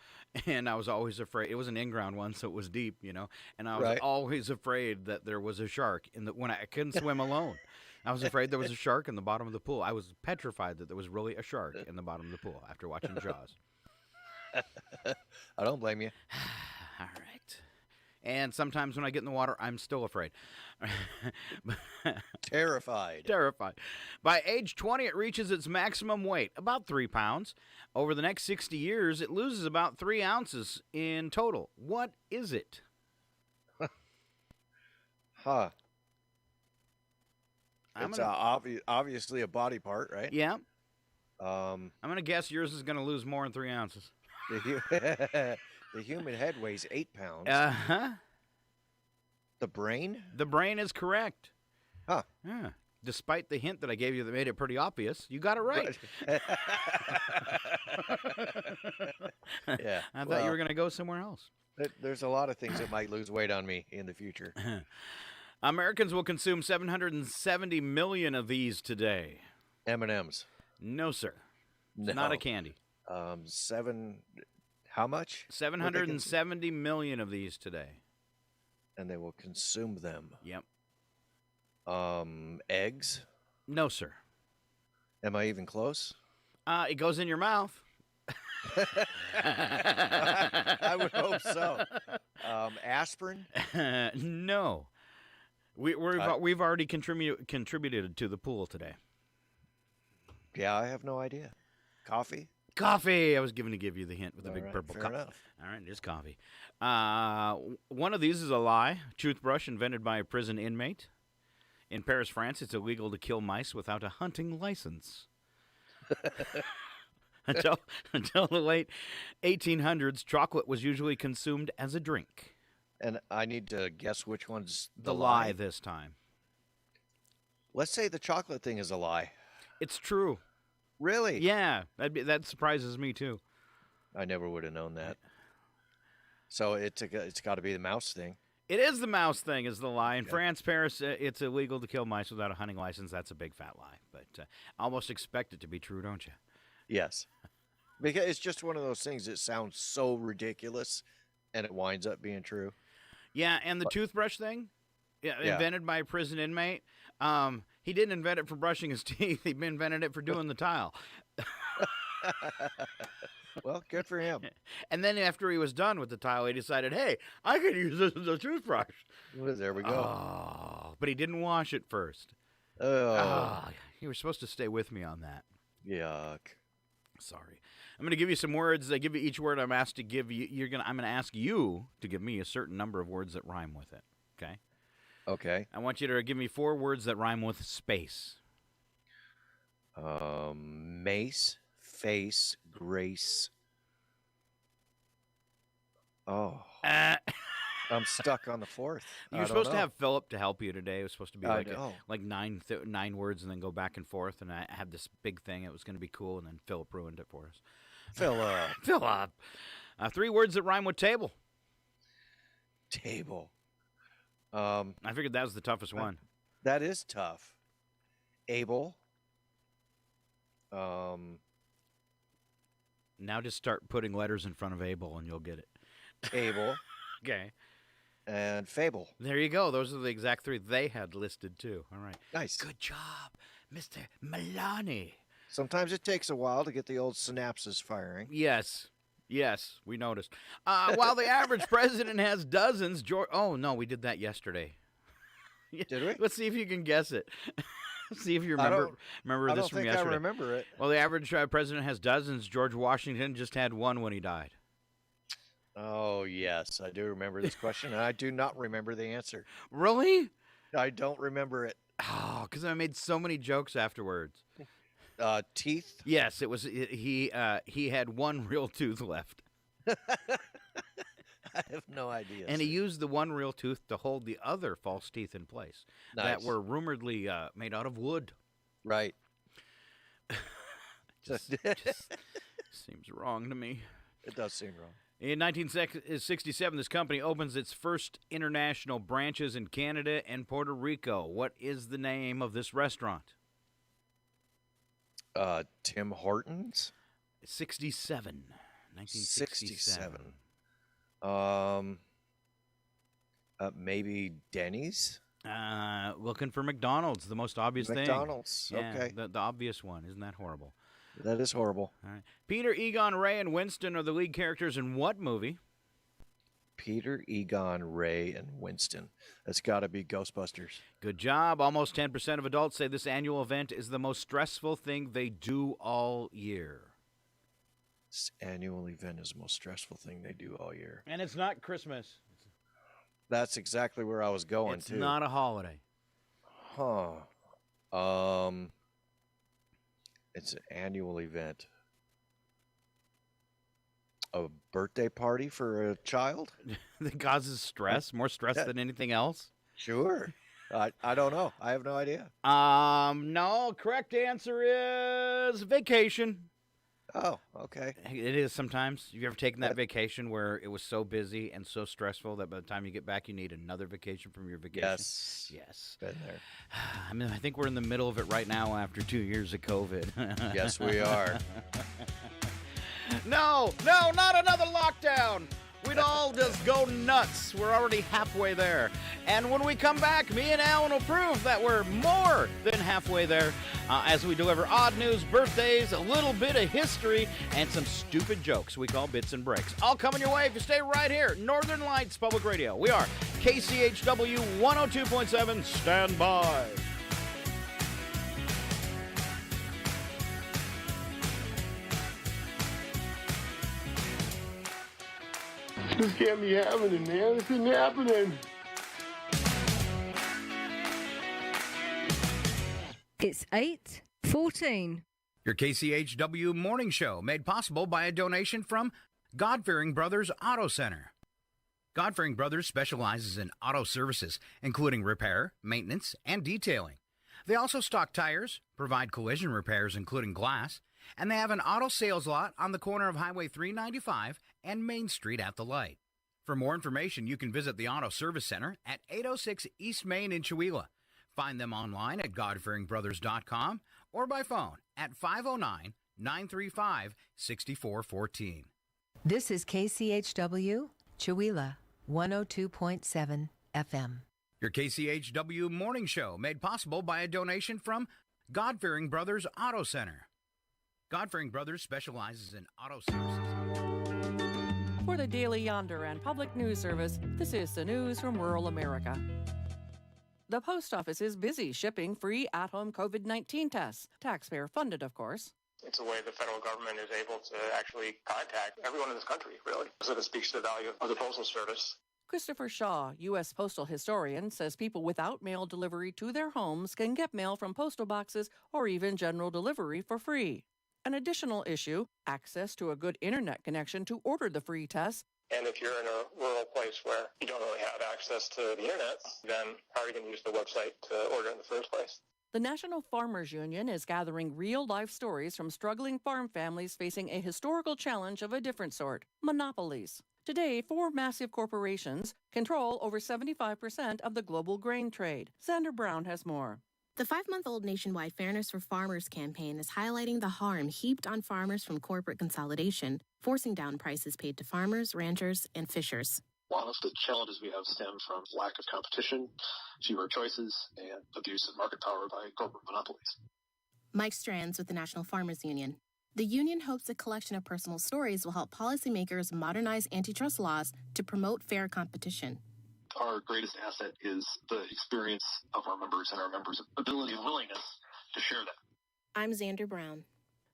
and I was always afraid. It was an in-ground one, so it was deep, and I was always afraid that there was a shark when I couldn't swim alone. I was afraid there was a shark in the bottom of the pool. I was petrified that there was really a shark in the bottom of the pool after watching Jaws. I don't blame you. All right. And sometimes when I get in the water, I'm still afraid. Terrified. Terrified. By age 20, it reaches its maximum weight, about 3 pounds. Over the next 60 years, it loses about 3 ounces in total. What is it? Huh. It's obviously a body part, right? Yeah. I'm going to guess yours is going to lose more than 3 ounces. The human head weighs 8 pounds. Uh-huh. The brain? The brain is correct. Huh. Yeah. Despite the hint that I gave you that made it pretty obvious, you got it right. Yeah. I thought you were going to go somewhere else. There's a lot of things that might lose weight on me in the future. Americans will consume 770 million of these today. M&Ms. No, sir. It's No. not a candy. How much? 770 million of these today. And they will consume them. Yep. Eggs? No, sir. Am I even close? It goes in your mouth. I would hope so. Aspirin? No. We've already contributed to the pool today. Yeah, I have no idea. Coffee? Coffee. I was going to give you the hint with the big purple fair cup. enough. All right, just coffee. One of these is a lie. Toothbrush invented by a prison inmate. In Paris, France, it's illegal to kill mice without a hunting license. Until the late 1800s, chocolate was usually consumed as a drink. And I need to guess which one's The lie this time. Let's say the chocolate thing is a lie. It's true. Really? Yeah, that surprises me too. I never would have known that. So it's got to be the mouse thing. It is the mouse thing is the lie. In France, Paris, it's illegal to kill mice without a hunting license. That's a big fat lie. But I almost expect it to be true, don't you? Yes. Because it's just one of those things that sounds so ridiculous, and it winds up being true. Yeah, and the toothbrush thing, invented by a prison inmate. He didn't invent it for brushing his teeth. He invented it for doing the tile. Well, good for him. And then after he was done with the tile, he decided, hey, I could use this as a toothbrush. Well, there we go. Oh, but he didn't wash it first. You were supposed to stay with me on that. Yuck. Sorry. I'm going to give you some words. I give you each word I'm asked to give you. I'm going to ask you to give me a certain number of words that rhyme with it. Okay? Okay. I want you to give me 4 words that rhyme with space. Mace, face, grace. Oh. I'm stuck on the 4th. You were supposed to have Philip to help you today. It was supposed to be like 9 words and then go back and forth. And I had this big thing. It was going to be cool. And then Philip ruined it for us. Philip. 3 words that rhyme with table. Table. I figured that was the toughest one. That is tough. Able. Now just start putting letters in front of Abel and you'll get it. Able, Okay. and Fable. There you go. Those are the exact three they had listed, too. All right. Nice. Good job, Mr. Milani. Sometimes it takes a while to get the old synapses firing. Yes. Yes, we noticed. While the average president has dozens, Oh, no, we did that yesterday. Did we? Let's see if you can guess it. See if you I remember don't this from think yesterday. I remember it. Well, the average president has dozens. George Washington just had one when he died. Oh, yes. I do remember this question, and I do not remember the answer. Really? I don't remember it. Oh, because I made so many jokes afterwards. Teeth? Yes, it was. He had one real tooth left, I have no idea. and he used the one real tooth to hold the other false teeth in place that Nice. were rumoredly made out of wood. Right. Just seems wrong to me. It does seem wrong. In 1967, this company opens its first international branches in Canada and Puerto Rico. What is the name of this restaurant? Tim Hortons? 1967. Maybe Denny's? Looking for McDonald's, the most obvious thing. McDonald's, Yeah, okay. The obvious one. Isn't that horrible? That is horrible. All right. Peter, Egon, Ray, and Winston are the lead characters in what movie? Peter, Egon, Ray, and Winston. That's got to be Ghostbusters. Good job. Almost 10% of adults say this annual event is the most stressful thing they do all year. This annual event is the most stressful thing they do all year. And it's not Christmas. That's exactly where I was going, It's too. not a holiday. Huh. It's an annual event. A birthday party for a child? That causes stress, more stress than anything else. Sure. I don't know. I have no idea. No, correct answer is vacation. Oh, okay. It is sometimes. Have you ever taken that vacation where it was so busy and so stressful that by the time you get back, you need another vacation from your vacation? Yes. Yes. Been there. I mean, I think we're in the middle of it right now after 2 years of COVID. Yes, we are. No, not another lockdown. We'd all just go nuts. We're already halfway there. And when we come back, me and Alan will prove that we're more than halfway there as we deliver odd news, birthdays, a little bit of history, and some stupid jokes we call bits and breaks. All coming your way if you stay right here. Northern Lights Public Radio. We are KCHW 102.7. Stand by. This can't be happening, man. This isn't happening. It's 8:14. Your KCHW morning show made possible by a donation from God-Fearing Brothers Auto Center. God-Fearing Brothers specializes in auto services, including repair, maintenance, and detailing. They also stock tires, provide collision repairs, including glass, and they have an auto sales lot on the corner of Highway 395 and Main Street at the light. For more information, you can visit the Auto Service Center at 806 East Main in Chewelah. Find them online at godfearingbrothers.com or by phone at 509-935-6414. This is KCHW, Chewelah, 102.7 FM. Your KCHW morning show made possible by a donation from God-Fearing Brothers Auto Center. God-Fearing Brothers specializes in auto services. For the Daily Yonder and Public News Service, this is the news from rural America. The post office is busy shipping free at-home COVID-19 tests, taxpayer-funded, of course. It's a way the federal government is able to actually contact everyone in this country, really. So it speaks to the value of the Postal Service. Christopher Shaw, U.S. postal historian, says people without mail delivery to their homes can get mail from postal boxes or even general delivery for free. An additional issue, access to a good internet connection to order the free tests. And if you're in a rural place where you don't really have access to the internet, then how are you going to use the website to order in the first place? The National Farmers Union is gathering real-life stories from struggling farm families facing a historical challenge of a different sort, monopolies. Today, 4 massive corporations control over 75% of the global grain trade. Xander Brown has more. The 5-month-old nationwide Fairness for Farmers campaign is highlighting the harm heaped on farmers from corporate consolidation, forcing down prices paid to farmers, ranchers, and fishers. A lot of the challenges we have stem from lack of competition, fewer choices, and abuse of market power by corporate monopolies. Mike Strands with the National Farmers Union. The union hopes a collection of personal stories will help policymakers modernize antitrust laws to promote fair competition. Our greatest asset is the experience of our members and our members' ability and willingness to share that. I'm Xander Brown.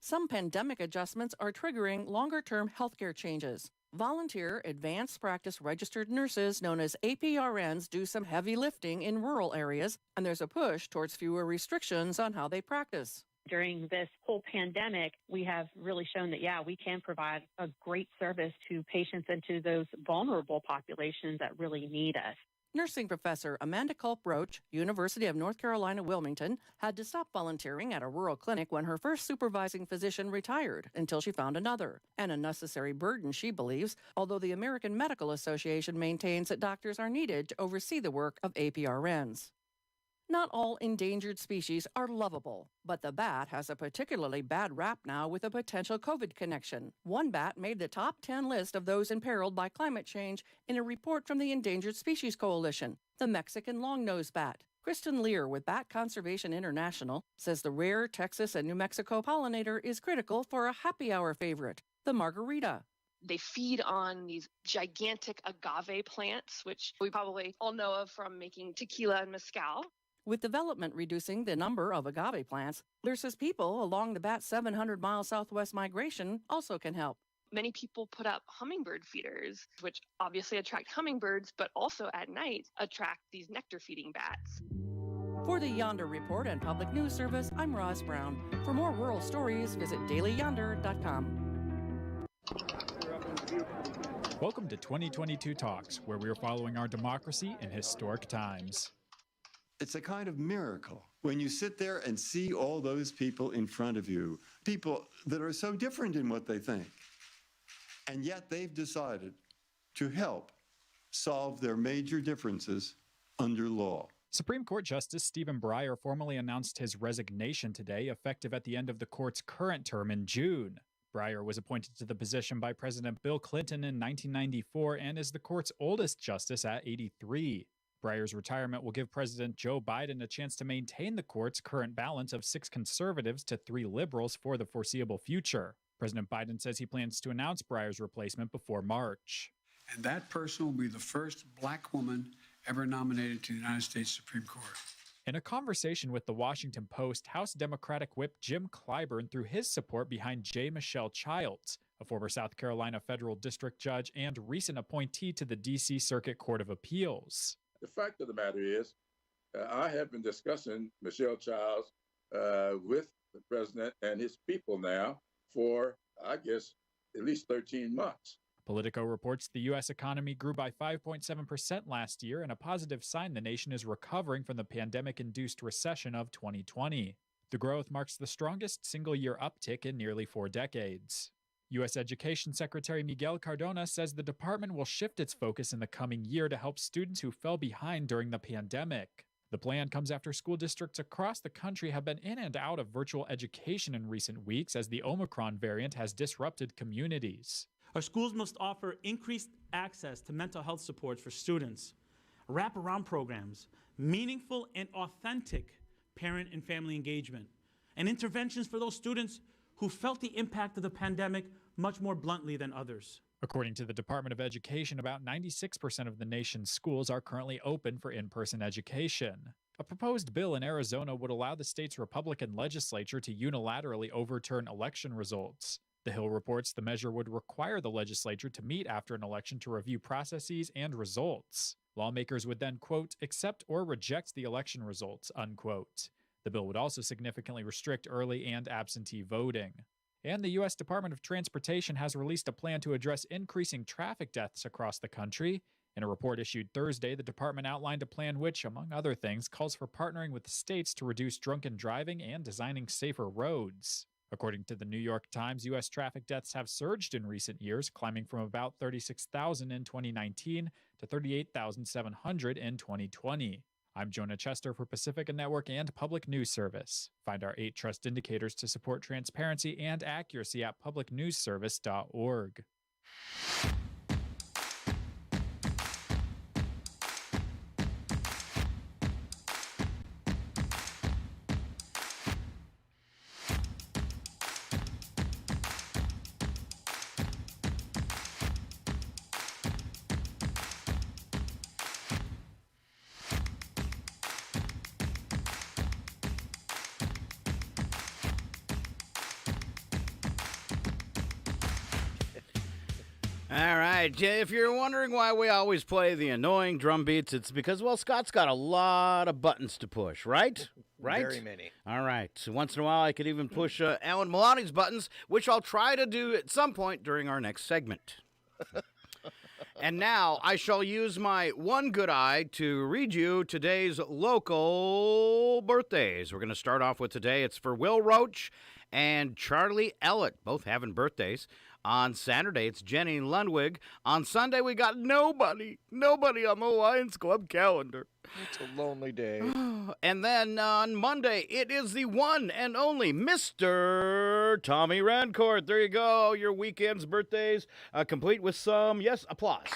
Some pandemic adjustments are triggering longer-term healthcare changes. Volunteer advanced practice registered nurses known as APRNs do some heavy lifting in rural areas, and there's a push towards fewer restrictions on how they practice. During this whole pandemic, we have really shown that, we can provide a great service to patients and to those vulnerable populations that really need us. Nursing professor Amanda Culp-Roach, University of North Carolina, Wilmington, had to stop volunteering at a rural clinic when her first supervising physician retired until she found another. An unnecessary burden, she believes, although the American Medical Association maintains that doctors are needed to oversee the work of APRNs. Not all endangered species are lovable, but the bat has a particularly bad rap now with a potential COVID connection. One bat made the top 10 list of those imperiled by climate change in a report from the Endangered Species Coalition, the Mexican long-nosed bat. Kristen Lear with Bat Conservation International says the rare Texas and New Mexico pollinator is critical for a happy hour favorite, the margarita. They feed on these gigantic agave plants, which we probably all know of from making tequila and mezcal. With development reducing the number of agave plants, Lear says people along the bat's 700-mile southwest migration also can help. Many people put up hummingbird feeders, which obviously attract hummingbirds, but also at night attract these nectar-feeding bats. For the Yonder Report and Public News Service, I'm Roz Brown. For more rural stories, visit dailyyonder.com. Welcome to 2022 Talks, where we are following our democracy in historic times. It's a kind of miracle when you sit there and see all those people in front of you, people that are so different in what they think, and yet they've decided to help solve their major differences under law. Supreme Court Justice Stephen Breyer formally announced his resignation today, effective at the end of the court's current term in June. Breyer was appointed to the position by President Bill Clinton in 1994 and is the court's oldest justice at 83. Breyer's retirement will give President Joe Biden a chance to maintain the court's current balance of 6 conservatives to 3 liberals for the foreseeable future. President Biden says he plans to announce Breyer's replacement before March. And that person will be the first black woman ever nominated to the United States Supreme Court. In a conversation with the Washington Post, House Democratic Whip Jim Clyburn threw his support behind J. Michelle Childs, a former South Carolina federal district judge and recent appointee to the D.C. Circuit Court of Appeals. The fact of the matter is, I have been discussing Michelle Childs with the president and his people now for, I guess, at least 13 months. Politico reports the U.S. economy grew by 5.7% last year, and a positive sign the nation is recovering from the pandemic-induced recession of 2020. The growth marks the strongest single-year uptick in nearly 4 decades. U.S. Education Secretary Miguel Cardona says the department will shift its focus in the coming year to help students who fell behind during the pandemic. The plan comes after school districts across the country have been in and out of virtual education in recent weeks as the Omicron variant has disrupted communities. Our schools must offer increased access to mental health supports for students, wraparound programs, meaningful and authentic parent and family engagement, and interventions for those students who felt the impact of the pandemic much more bluntly than others. According to the Department of Education, about 96% of the nation's schools are currently open for in-person education. A proposed bill in Arizona would allow the state's Republican legislature to unilaterally overturn election results. The Hill reports the measure would require the legislature to meet after an election to review processes and results. Lawmakers would then, quote, accept or reject the election results, unquote. The bill would also significantly restrict early and absentee voting. And the U.S. Department of Transportation has released a plan to address increasing traffic deaths across the country. In a report issued Thursday, the department outlined a plan which, among other things, calls for partnering with states to reduce drunken driving and designing safer roads. According to the New York Times, U.S. traffic deaths have surged in recent years, climbing from about 36,000 in 2019 to 38,700 in 2020. I'm Jonah Chester for Pacifica Network and Public News Service. Find our 8 trust indicators to support transparency and accuracy at publicnewsservice.org. All right, if you're wondering why we always play the annoying drum beats, it's because, well, Scott's got a lot of buttons to push, right? Right? Very many. All right. So once in a while, I could even push Alan Maloney's buttons, which I'll try to do at some point during our next segment. And now I shall use my one good eye to read you today's local birthdays. We're going to start off with today. It's for Will Roach and Charlie Ellett, both having birthdays. On Saturday, it's Jenny Lundwig. On Sunday, we got nobody on the Lions Club calendar. It's a lonely day. And then on Monday, it is the one and only Mr. Tommy Rancourt. There you go, your weekend's birthdays, complete with some, yes, applause.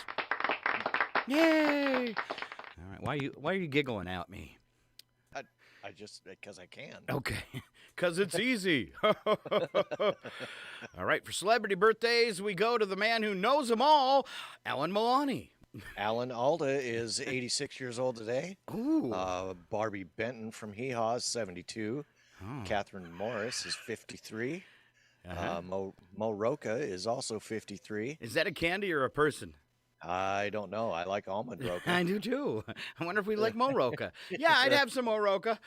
Yay! All right, why are you giggling at me? I just, because I can. Okay, because it's easy. All right, for celebrity birthdays, we go to the man who knows them all, Alan Maloney. Alan Alda is 86 years old today. Ooh. Barbie Benton from Hee Haw is 72. Catherine Morris is 53. Mo Roca is also 53. Is that a candy or a person? I don't know. I like almond roca. I do too. I wonder if we like Mo Roca. Yeah, I'd have some Mo Roca.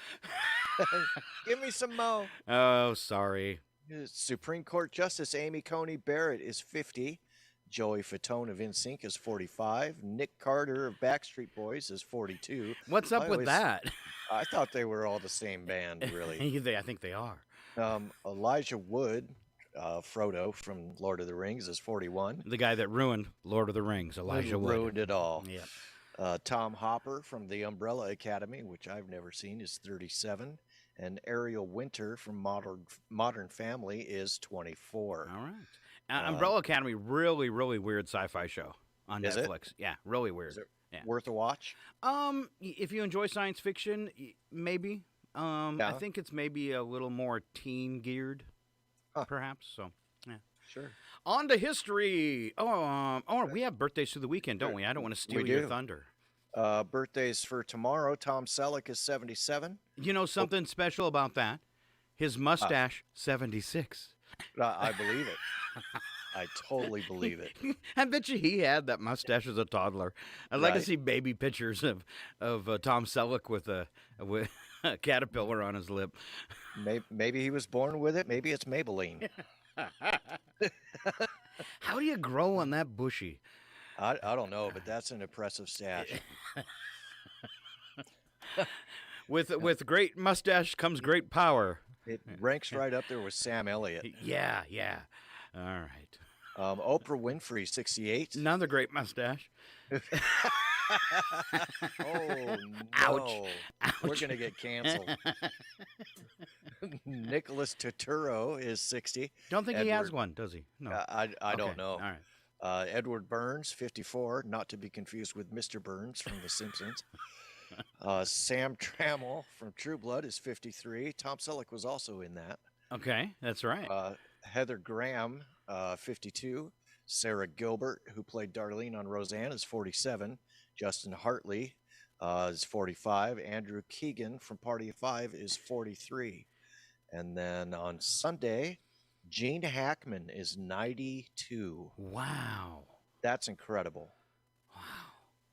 Give me some Mo. Oh, sorry. Supreme Court Justice Amy Coney Barrett is 50. Joey Fatone of NSYNC is 45. Nick Carter of Backstreet Boys is 42. What's up with that? I thought they were all the same band, really. I think they are. Elijah Wood, Frodo from Lord of the Rings, is 41. The guy that ruined Lord of the Rings, Elijah Wood. Ruined it all. Yeah. Tom Hopper from the Umbrella Academy, which I've never seen, is 37. And Ariel Winter from Modern Family is 24. All right. Umbrella Academy, really, really weird sci-fi show on Netflix. Yeah, really weird. Is it yeah. worth a watch? If you enjoy science fiction, maybe. I think it's maybe a little more teen geared, perhaps. So, yeah. Sure. On to history. We have birthdays through the weekend, don't we? I don't want to steal your thunder. Birthdays for tomorrow. Tom Selleck is 77. You know something special about that? His mustache, 76. I believe it. I totally believe it. I bet you he had that mustache as a toddler. I'd like to see baby pictures of Tom Selleck with a caterpillar on his lip. Maybe he was born with it. Maybe it's Maybelline. How do you grow on that bushy? I don't know, but that's an impressive stash. With great mustache comes great power. It ranks right up there with Sam Elliott. Yeah. All right. Oprah Winfrey, 68. Another great mustache. Oh, no. Ouch. We're going to get canceled. Nicholas Turturro is 60. Don't think he has one, does he? No. I don't know. All right. Edward Burns, 54, not to be confused with Mr. Burns from The Simpsons. Sam Trammell from True Blood is 53. Tom Selleck was also in that. Okay, that's right. Heather Graham, 52. Sarah Gilbert, who played Darlene on Roseanne, is 47. Justin Hartley is 45. Andrew Keegan from Party of Five is 43. And then on Sunday, Gene Hackman is 92. Wow. That's incredible.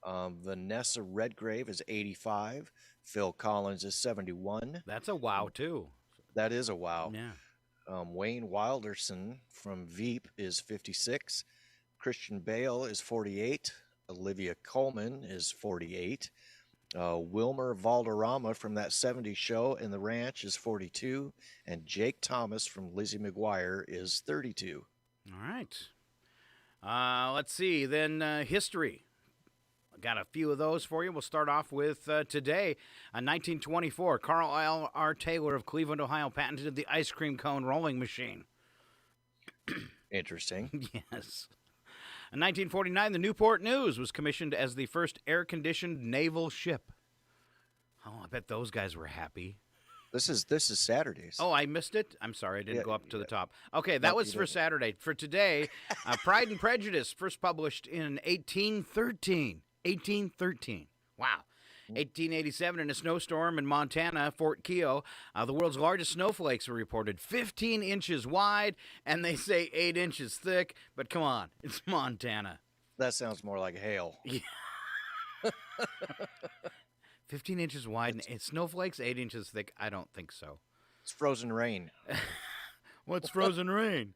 Wow. Vanessa Redgrave is 85. Phil Collins is 71. That's a wow, too. That is a wow. Yeah. Wayne Wilderson from Veep is 56. Christian Bale is 48. Olivia Colman is 48. Wilmer Valderrama from that 70s show in The Ranch is 42. And Jake Thomas from Lizzie McGuire is 32. All right. Let's see. Then history. Got a few of those for you. We'll start off with today. 1924, Carl R. Taylor of Cleveland, Ohio, patented the ice cream cone rolling machine. Interesting. Yes. In 1949, the Newport News was commissioned as the first air-conditioned naval ship. Oh, I bet those guys were happy. This is Saturdays. Oh, I missed it? I'm sorry, I didn't go up to the top. Okay, that was for Saturday. For today, Pride and Prejudice, first published in 1813. 1813. Wow. 1887, in a snowstorm in Montana, Fort Keogh, the world's largest snowflakes were reported, 15 inches wide, and they say 8 inches thick, but come on, it's Montana. That sounds more like hail. Yeah. 15 inches wide and snowflakes 8 inches thick? I don't think so. It's frozen rain. What's frozen rain?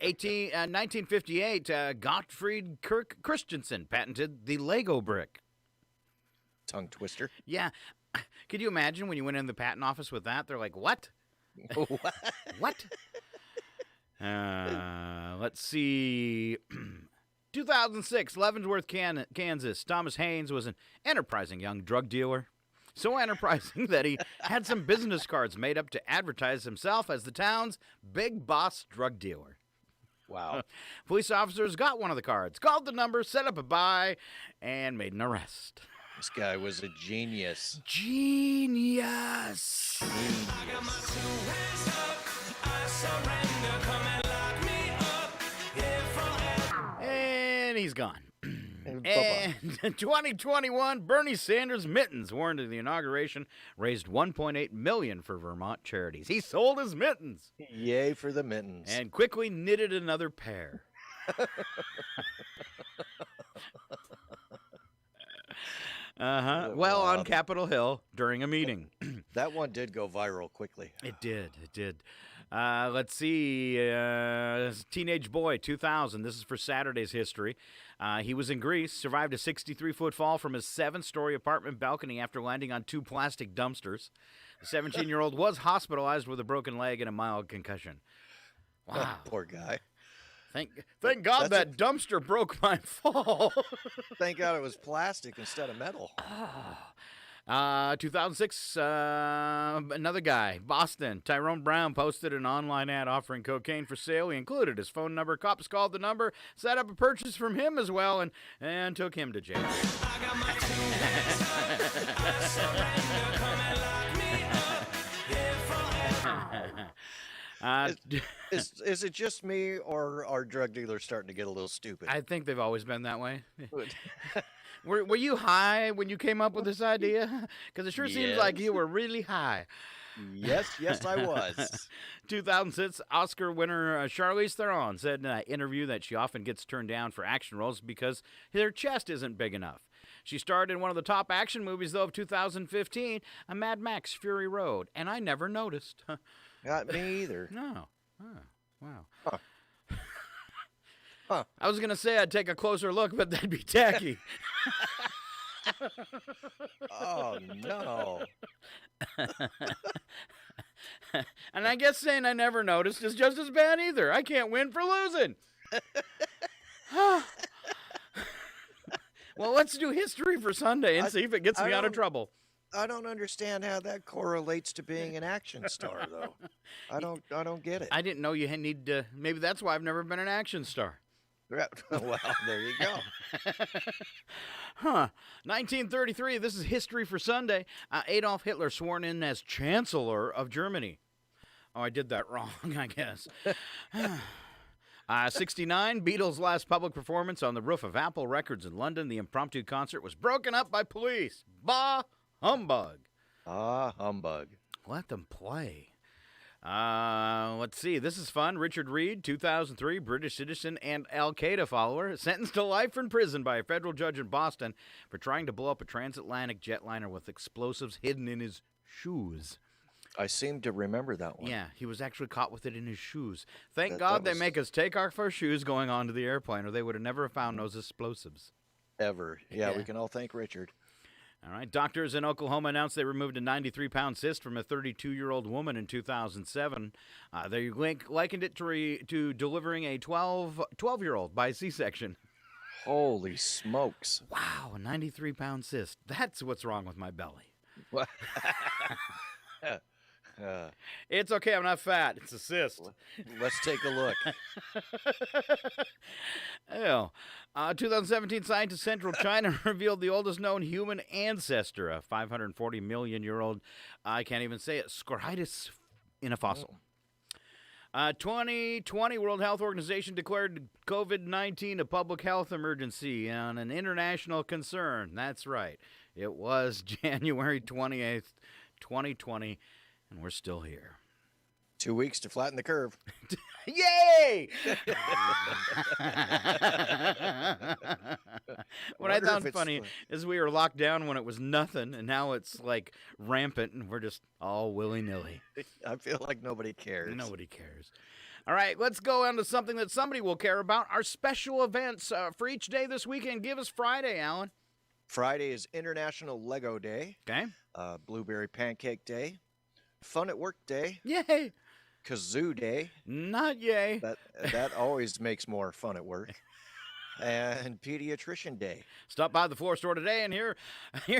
1958, Gottfried Christensen patented the Lego brick. Tongue twister. Yeah. Could you imagine when you went in the patent office with that? They're like, what? What? Let's see. 2006, Leavenworth, Kansas. Thomas Haynes was an enterprising young drug dealer. So enterprising that he had some business cards made up to advertise himself as the town's big boss drug dealer. Wow. Police officers got one of the cards, called the number, set up a buy, and made an arrest. This guy was a genius. Genius. I got my 2 hands up. I surrender. Come and lock me up. Here forever. And he's gone. And 2021, Bernie Sanders' mittens worn to the inauguration raised $1.8 million for Vermont charities. He sold his mittens. Yay for the mittens. And quickly knitted another pair. Well, on Capitol Hill during a meeting. That one did go viral quickly. It did. Let's see. Teenage boy, 2000. This is for Saturday's history. He was in Greece, survived a 63-foot fall from his 7-story apartment balcony after landing on 2 plastic dumpsters. The 17-year-old was hospitalized with a broken leg and a mild concussion. Wow. Oh, poor guy. Thank God that dumpster broke my fall. Thank God it was plastic instead of metal. 2006, another guy, Boston. Tyrone Brown posted an online ad offering cocaine for sale. He included his phone number. Cops called the number, set up a purchase from him as well, and took him to jail. I got my 2 hands up. I surrender. Come and lock me up. Here forever. Is it just me, or are drug dealers starting to get a little stupid? I think they've always been that way. Were you high when you came up with this idea? Because it sure seems like you were really high. Yes, I was. 2006 Oscar winner Charlize Theron said in an interview that she often gets turned down for action roles because her chest isn't big enough. She starred in one of the top action movies, though, of 2015, a Mad Max Fury Road, and I never noticed. Not me either. No. Oh, wow. Huh. Huh. I was going to say I'd take a closer look, but that'd be tacky. Oh, no. And I guess saying I never noticed is just as bad either. I can't win for losing. Well, let's do history for Sunday and see if it gets me out of trouble. I don't understand how that correlates to being an action star, though. I don't get it. I didn't know you need to. Maybe that's why I've never been an action star. Well, there you go. 1933, this is history for Sunday. Adolf Hitler sworn in as Chancellor of Germany. Oh, I did that wrong, I guess. 69, Beatles' last public performance on the roof of Apple Records in London. The impromptu concert was broken up by police. Bah, humbug. Ah, humbug. Let them play. Let's see. This is fun. Richard Reed, 2003, British citizen and Al-Qaeda follower, sentenced to life in prison by a federal judge in Boston for trying to blow up a transatlantic jetliner with explosives hidden in his shoes. I seem to remember that one. Yeah, he was actually caught with it in his shoes. Thank God they make us take off our shoes going onto the airplane, or they would have never found those explosives. Ever. Yeah, we can all thank Richard. All right. Doctors in Oklahoma announced they removed a 93-pound cyst from a 32-year-old woman in 2007. They likened it to delivering a 12-year-old by C-section. Holy smokes. Wow, a 93-pound cyst. That's what's wrong with my belly. What? It's okay, I'm not fat. It's a cyst. Let's take a look. Ew. 2017 scientists in Central China revealed the oldest known human ancestor, a 540 million-year-old, I can't even say it, scoritis in a fossil. 2020 World Health Organization declared COVID-19 a public health emergency and an international concern. That's right. It was January 28th, 2020, and we're still here. 2 weeks to flatten the curve. Yay! What I found funny is we were locked down when it was nothing, and now it's like rampant, and we're just all willy-nilly. I feel like nobody cares. Nobody cares. All right, let's go on to something that somebody will care about, our special events for each day this weekend. Give us Friday, Alan. Friday is International Lego Day. Okay. Blueberry Pancake Day. Fun at Work Day. Yay. Kazoo Day. Not yay. That always makes more fun at work. And Pediatrician Day. Stop by the floor store today and hear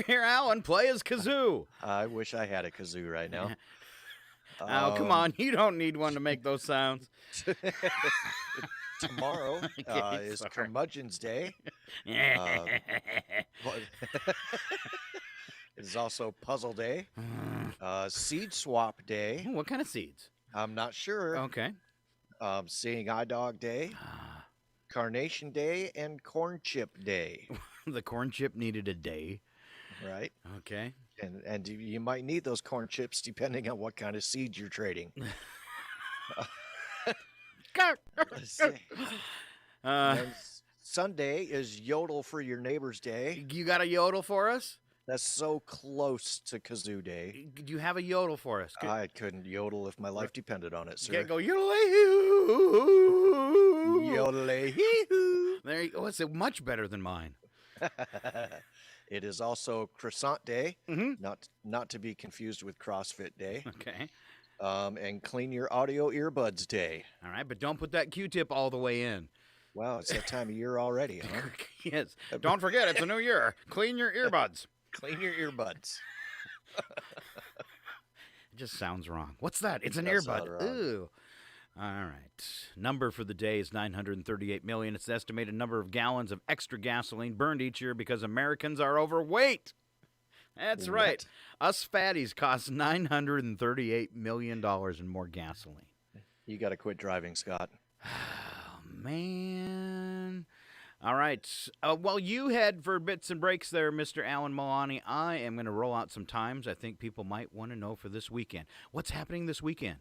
Alan play his kazoo. I wish I had a kazoo right now. Oh, come on. You don't need one to make those sounds. Tomorrow is Curmudgeon's Day. It's also Puzzle Day. Seed Swap Day. What kind of seeds? I'm not sure. Okay. Seeing Eye Dog Day. Carnation Day and Corn Chip Day. The corn chip needed a day. Right. Okay. And you might need those corn chips depending on what kind of seeds you're trading. Sunday is Yodel for Your Neighbor's Day. You got a yodel for us? That's so close to Kazoo Day. Do you have a yodel for us? I couldn't yodel if my life depended on it, sir. Can't go yodel-a-hoo. Yodel-a-hoo. There you go. It's much better than mine. It is also Croissant Day, not to be confused with CrossFit Day. Okay. And Clean Your Audio Earbuds Day. All right, but don't put that Q-tip all the way in. Wow, it's that time of year already, huh? Yes. Don't forget, it's a new year. Clean your earbuds. Clean your earbuds. It just sounds wrong. What's that? It's an earbud. Ooh. All right. Number for the day is 938 million. It's the estimated number of gallons of extra gasoline burned each year because Americans are overweight. That's right. Us fatties cost $938 million in more gasoline. You got to quit driving, Scott. Oh, man. All right. While you head for bits and breaks there, Mr. Alan Milani, I am going to roll out some times I think people might want to know for this weekend. What's happening this weekend?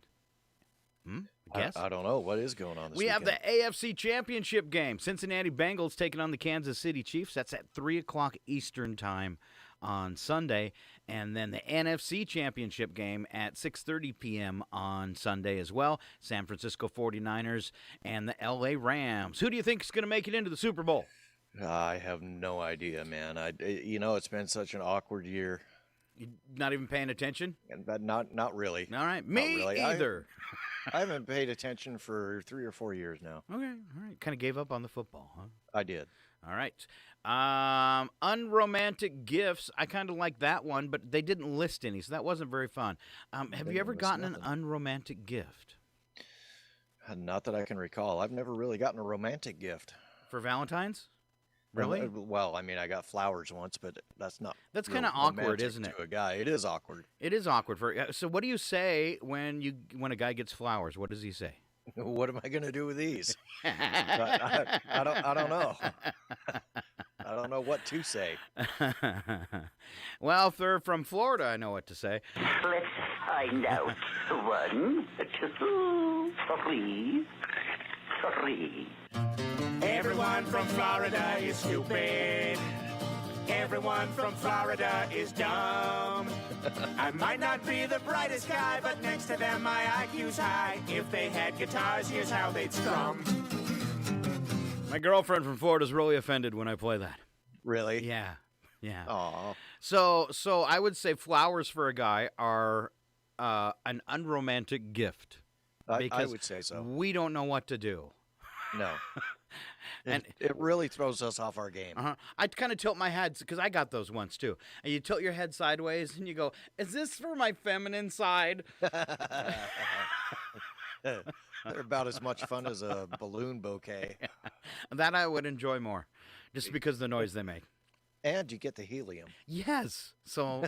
Guess? I don't know. What is going on this weekend? We have the AFC Championship game. Cincinnati Bengals taking on the Kansas City Chiefs. That's at 3 o'clock Eastern time on Sunday. And then the NFC Championship game at 6:30 p.m. on Sunday as well. San Francisco 49ers and the L.A. Rams. Who do you think is going to make it into the Super Bowl? I have no idea, man. It's been such an awkward year. You're not even paying attention? But not really. All right. Me really. either. I haven't paid attention for 3 or 4 years now. Okay. All right. Kind of gave up on the football, huh? I did. All right. Unromantic gifts. I kind of like that one, but they didn't list any, so that wasn't very fun. Have you ever gotten an unromantic gift? Not that I can recall. I've never really gotten a romantic gift. For Valentine's? Really? Well, I mean, I got flowers once, but that's not. That's kind of awkward, isn't it? To a guy, it is awkward. It is awkward So, what do you say when a guy gets flowers? What does he say? What am I going to do with these? I don't know. I don't know what to say. Well, if they're from Florida, I know what to say. Let's find out. 1, 2, 3. Everyone from Florida is stupid. Everyone from Florida is dumb. I might not be the brightest guy, but next to them my IQ's high. If they had guitars, here's how they'd strum. My girlfriend from Florida is really offended when I play that. Really? Yeah. Aw. So I would say flowers for a guy are an unromantic gift. I would say so. We don't know what to do. No. And it really throws us off our game. I kind of tilt my head because I got those once too. And you tilt your head sideways and you go, "Is this for my feminine side?" They're about as much fun as a balloon bouquet. That I would enjoy more, just because of the noise they make. And you get the helium. Yes, so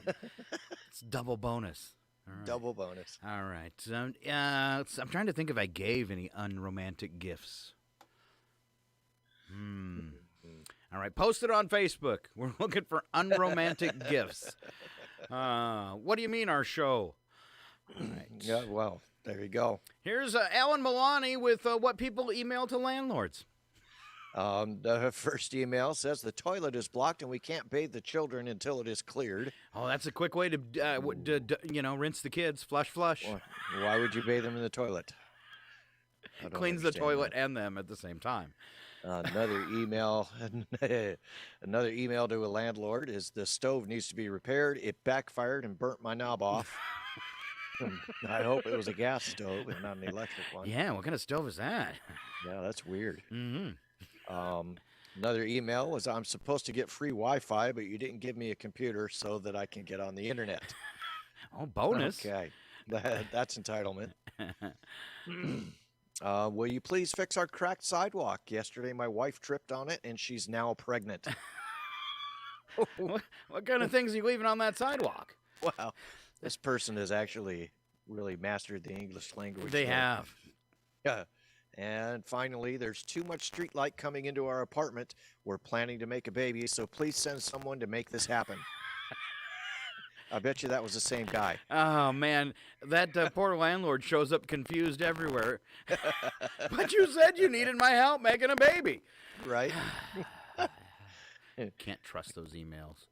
it's double bonus. All right. Double bonus. All right. I'm trying to think if I gave any unromantic gifts. All right, post it on Facebook. We're looking for unromantic gifts. What do you mean, our show? All right. Yeah, well, there you go. Here's Alan Milani with what people email to landlords. The first email says the toilet is blocked and we can't bathe the children until it is cleared. Oh, that's a quick way to rinse the kids. Flush. Why would you bathe them in the toilet? Cleans the toilet and them at the same time. Another email to a landlord is the stove needs to be repaired. It backfired and burnt my knob off. I hope it was a gas stove and not an electric one. Yeah, what kind of stove is that? Yeah, that's weird. Mm-hmm. Another email was, I'm supposed to get free Wi-Fi, but you didn't give me a computer so that I can get on the internet. Oh, bonus. Okay, that's entitlement. Will you please fix our cracked sidewalk? Yesterday, my wife tripped on it, and she's now pregnant. What kind of things are you leaving on that sidewalk? Wow, this person has actually really mastered the English language. They have. Yeah. And finally, there's too much street light coming into our apartment. We're planning to make a baby, so please send someone to make this happen. I bet you that was the same guy. Oh, man. That poor landlord shows up confused everywhere. But you said you needed my help making a baby. Right? Can't trust those emails.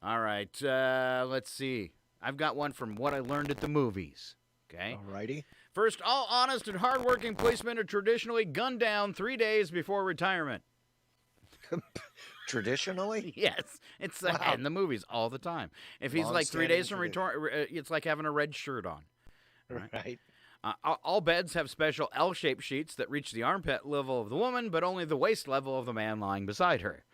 All right. Let's see. I've got one from What I Learned at the Movies. Okay. All righty. First, all honest and hardworking policemen are traditionally gunned down 3 days before retirement. Traditionally? Yes. It's in the movies all the time. If he's like 3 days from retirement, it's like having a red shirt on. Right. All beds have special L-shaped sheets that reach the armpit level of the woman, but only the waist level of the man lying beside her.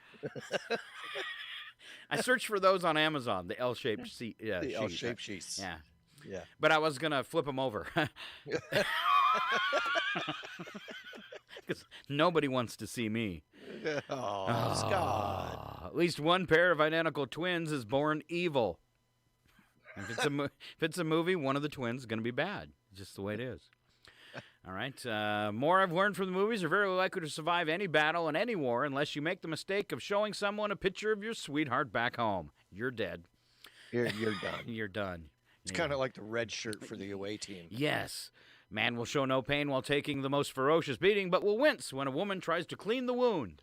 I searched for those on Amazon, the L-shaped sheets. The L-shaped sheets. Yeah. Yeah. But I was going to flip them over. Because nobody wants to see me. Oh, Scott. At least one pair of identical twins is born evil. If it's a movie, one of the twins is going to be bad. Just the way it is. All right. More I've learned from the movies are very likely to survive any battle and any war unless you make the mistake of showing someone a picture of your sweetheart back home. You're dead. You're done. You're done. It's kind of like the red shirt for the away team. Yes. Man will show no pain while taking the most ferocious beating, but will wince when a woman tries to clean the wound.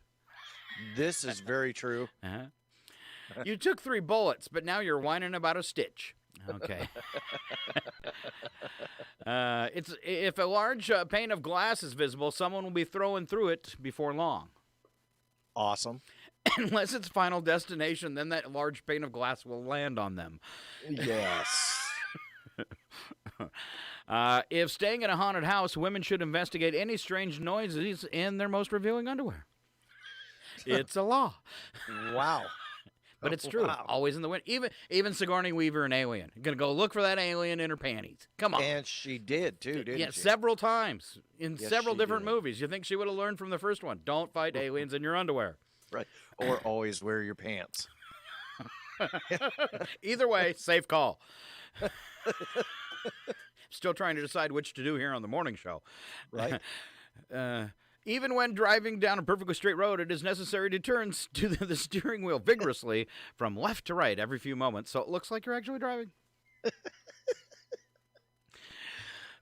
This is very true. You took 3 bullets, but now you're whining about a stitch. Okay. If a large pane of glass is visible, someone will be throwing through it before long. Awesome. Unless it's Final Destination, then that large pane of glass will land on them. Yes. If staying in a haunted house, women should investigate any strange noises in their most revealing underwear. It's a law. Wow. But it's true. Wow. Always in the wind. Even Sigourney Weaver in Alien. Going to go look for that alien in her panties. Come on. And she did, too, didn't she? Several times in Yes, several she different did. movies. You think she would have learned from the first one. Don't fight aliens in your underwear. Right. Or always wear your pants. Either way, safe call. Still trying to decide which to do here on the morning show. Right. Even when driving down a perfectly straight road, it is necessary to turn to the steering wheel vigorously from left to right every few moments, so it looks like you're actually driving.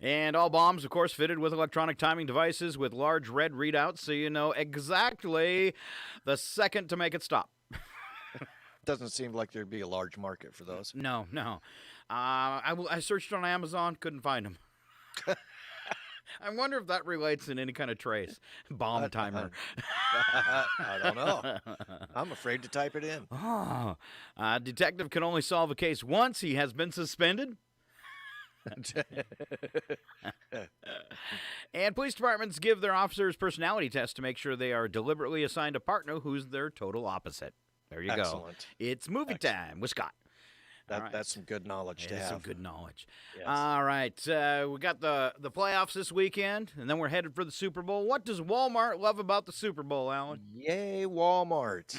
And all bombs, of course, fitted with electronic timing devices with large red readouts, so you know exactly the second to make it stop. Doesn't seem like there'd be a large market for those. No. I searched on Amazon, couldn't find them. I wonder if that relates in any kind of trace. Bomb timer. I don't know. I'm afraid to type it in. Detective can only solve a case once. He has been suspended. And police departments give their officers personality tests to make sure they are deliberately assigned a partner who's their total opposite. There you go. Excellent. It's movie time with Scott. That's some good knowledge to have. Some good knowledge. Yes. All right. We got the playoffs this weekend, and then we're headed for the Super Bowl. What does Walmart love about the Super Bowl, Alan? Yay, Walmart.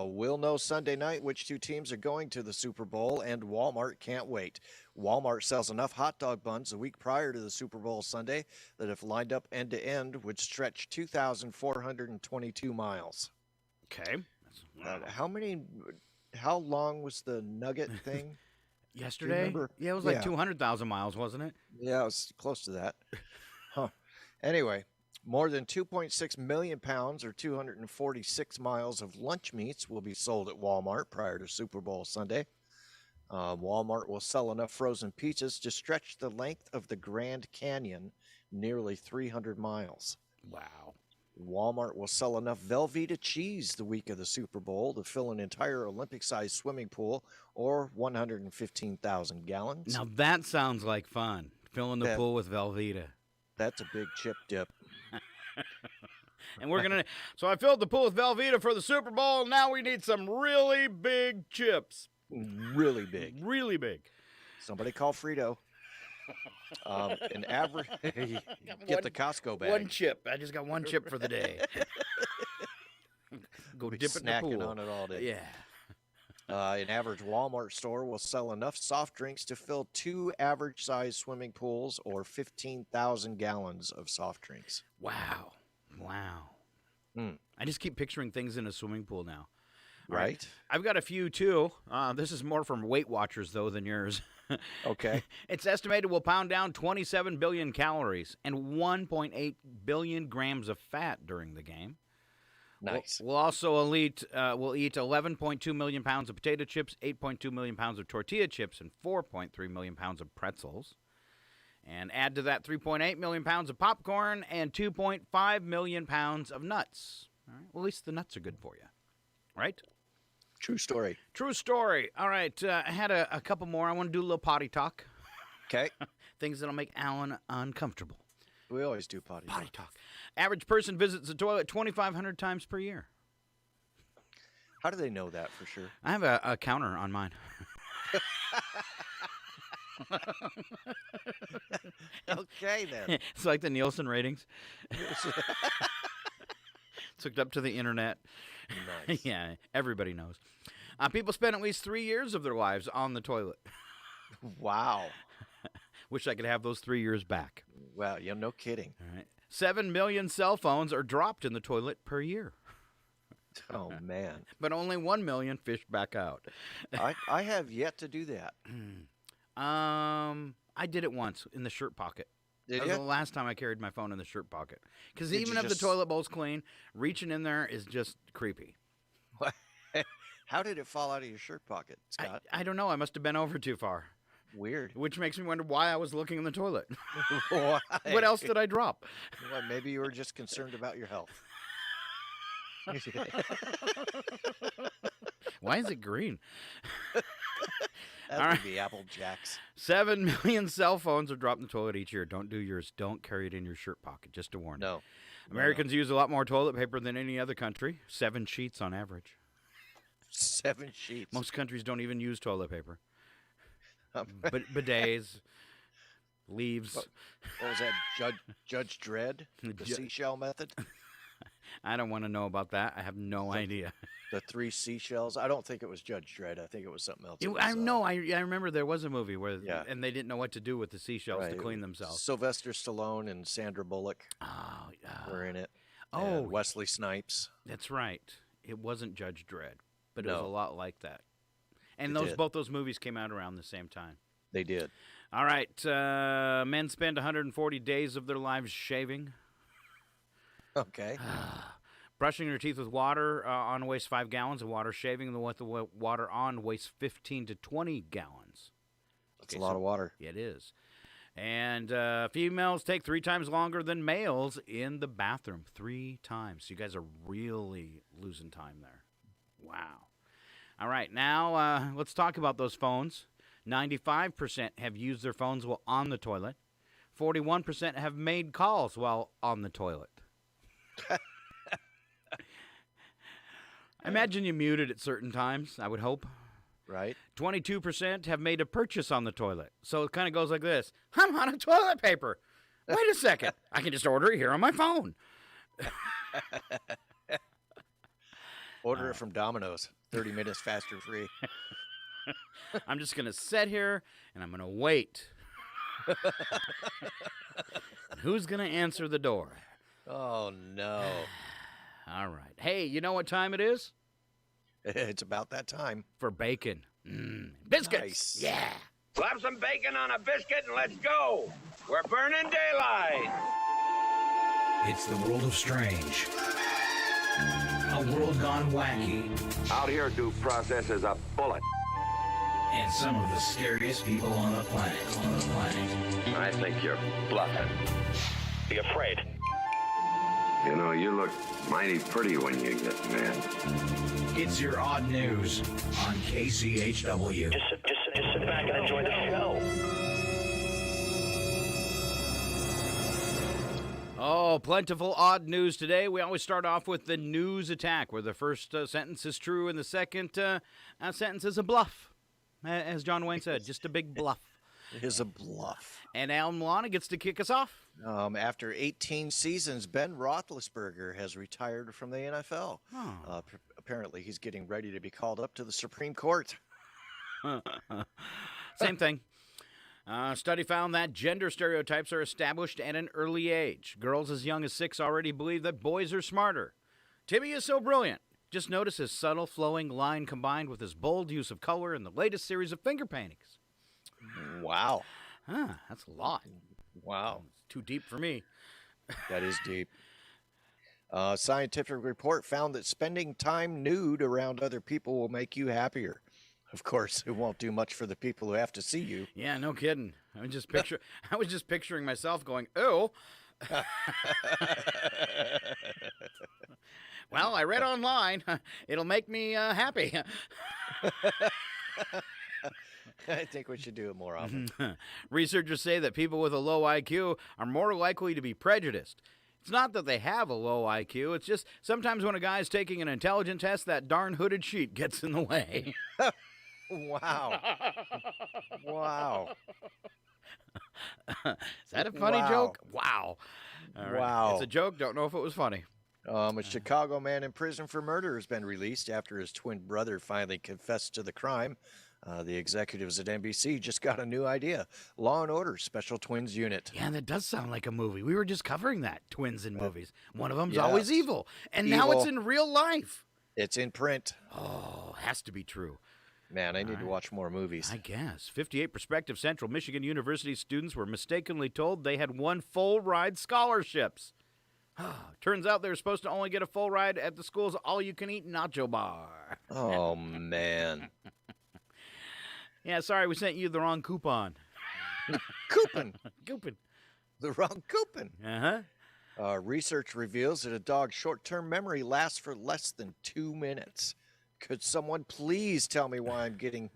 We'll know Sunday night which two teams are going to the Super Bowl, and Walmart can't wait. Walmart sells enough hot dog buns a week prior to the Super Bowl Sunday that if lined up end to end would stretch 2,422 miles. Okay. How long was the nugget thing? Yesterday? Yeah, it was like 200,000 miles, wasn't it? Yeah, it was close to that. Anyway, more than 2.6 million pounds or 246 miles of lunch meats will be sold at Walmart prior to Super Bowl Sunday. Walmart will sell enough frozen pizzas to stretch the length of the Grand Canyon, nearly 300 miles. Wow. Walmart will sell enough Velveeta cheese the week of the Super Bowl to fill an entire Olympic-sized swimming pool, or 115,000 gallons. Now that sounds like fun, filling the pool with Velveeta. That's a big chip dip. And so I filled the pool with Velveeta for the Super Bowl, and now we need some really big chips. Really big. Really big. Somebody call Frito. An average. Get the Costco bag. One chip. I just got one chip for the day. Go dip it in the pool. Snacking on it all day. Yeah. An average Walmart store will sell enough soft drinks to fill 2 average-sized swimming pools or 15,000 gallons of soft drinks. Wow. I just keep picturing things in a swimming pool now. Right. I've got a few, too. This is more from Weight Watchers, though, than yours. Okay. It's estimated we'll pound down 27 billion calories and 1.8 billion grams of fat during the game. Nice. We'll also eat 11.2 million pounds of potato chips, 8.2 million pounds of tortilla chips, and 4.3 million pounds of pretzels. And add to that 3.8 million pounds of popcorn and 2.5 million pounds of nuts. All right. Well, at least the nuts are good for you, right? True story. True story. All right. I had a couple more. I want to do a little potty talk. Okay. Things that'll make Alan uncomfortable. We always do potty talk. Average person visits the toilet 2,500 times per year. How do they know that for sure? I have a counter on mine. Okay, then. It's like the Nielsen ratings. It's hooked up to the internet. Nice. Yeah, everybody knows. People spend at least 3 years of their lives on the toilet. Wow. Wish I could have those 3 years back. Well, yeah, no kidding. All right. 7 million cell phones are dropped in the toilet per year. Oh, man. But only 1 million fish back out. I have yet to do that. I did it once in the shirt pocket. Did that you? was the last time I carried my phone in the shirt pocket. Because Did even you if just- the toilet bowl's clean, reaching in there is just creepy. How did it fall out of your shirt pocket, Scott? I don't know. I must have been over too far. Weird. Which makes me wonder why I was looking in the toilet. Why? What else did I drop? Well, maybe you were just concerned about your health. Why is it green? That All would right. be Apple Jacks. 7 million cell phones are dropped in the toilet each year. Don't do yours. Don't carry it in your shirt pocket. Just a warning. No. Americans use a lot more toilet paper than any other country. 7 sheets on average. 7 sheets. Most countries don't even use toilet paper. Bidets, leaves. What was that, Judge Dredd? The seashell method? I don't want to know about that. I have no idea. The 3 seashells? I don't think it was Judge Dredd. I think it was something else. I remember there was a movie where, and they didn't know what to do with the seashells to clean themselves. Sylvester Stallone and Sandra Bullock were in it. And Wesley Snipes. That's right. It wasn't Judge Dredd, but it No. was a lot like that. And It did. both those movies came out around the same time. They did. All right. Men spend 140 days of their lives shaving. Okay. Brushing your teeth with water on wastes 5 gallons of water. Shaving with the water on wastes 15 to 20 gallons. That's a lot of water. It is. And females take 3 times longer than males in the bathroom. 3 times. So you guys are really losing time there. Wow. All right. Now let's talk about those phones. 95% have used their phones while on the toilet. 41% have made calls while on the toilet. I imagine you muted at certain times, I would hope. Right. 22% have made a purchase on the toilet. So it kind of goes like this. I'm out of toilet paper. Wait a second. I can just order it here on my phone. Order it from Domino's. 30 minutes faster free. I'm just going to sit here and I'm going to wait. Who's going to answer the door? Oh, no. All right. Hey, you know what time it is? It's about that time. For bacon. Biscuits. Nice. Yeah. Slap some bacon on a biscuit and let's go. We're burning daylight. It's the world of strange. A world gone wacky. Out here, due process is a bullet. And some of the scariest people on the planet. I think you're bluffing. Be afraid. You know, you look mighty pretty when you get mad. It's your odd news on KCHW. Just sit back and enjoy the show. Oh, plentiful odd news today. We always start off with the news attack, where the first sentence is true and the second sentence is a bluff. As John Wayne said, just a big bluff. It is a bluff. And Al Milana gets to kick us off. After 18 seasons, Ben Roethlisberger has retired from the NFL. Oh. Apparently, he's getting ready to be called up to the Supreme Court. Same thing. Study found that gender stereotypes are established at an early age. Girls as young as 6 already believe that boys are smarter. Timmy is so brilliant. Just notice his subtle flowing line combined with his bold use of color in the latest series of finger paintings. Wow. That's a lot. Wow. It's too deep for me. That is deep. Scientific report found that spending time nude around other people will make you happier. Of course, it won't do much for the people who have to see you. Yeah, no kidding. I was just picturing myself going, "Oh." Well, I read online. It'll make me happy. I think we should do it more often. Researchers say that people with a low IQ are more likely to be prejudiced. It's not that they have a low IQ. It's just sometimes when a guy's taking an intelligence test, that darn hooded sheet gets in the way. Wow. Wow. Is that a funny joke? Wow. All right. Wow. It's a joke. Don't know if it was funny. A Chicago man in prison for murder has been released after his twin brother finally confessed to the crime. The executives at NBC just got a new idea. Law & Order Special Twins Unit. Yeah, that does sound like a movie. We were just covering that, twins in movies. One of them's always evil. And now it's in real life. It's in print. Oh, has to be true. Man, I need to watch more movies. I guess. 58 prospective Central Michigan University students were mistakenly told they had won full ride scholarships. Turns out they were supposed to only get a full ride at the school's all-you-can-eat nacho bar. Oh, man. Yeah, sorry, we sent you the wrong coupon. Coupon? Coupon. The wrong coupon. Uh-huh. Research reveals that a dog's short-term memory lasts for less than 2 minutes. Could someone please tell me why I'm digging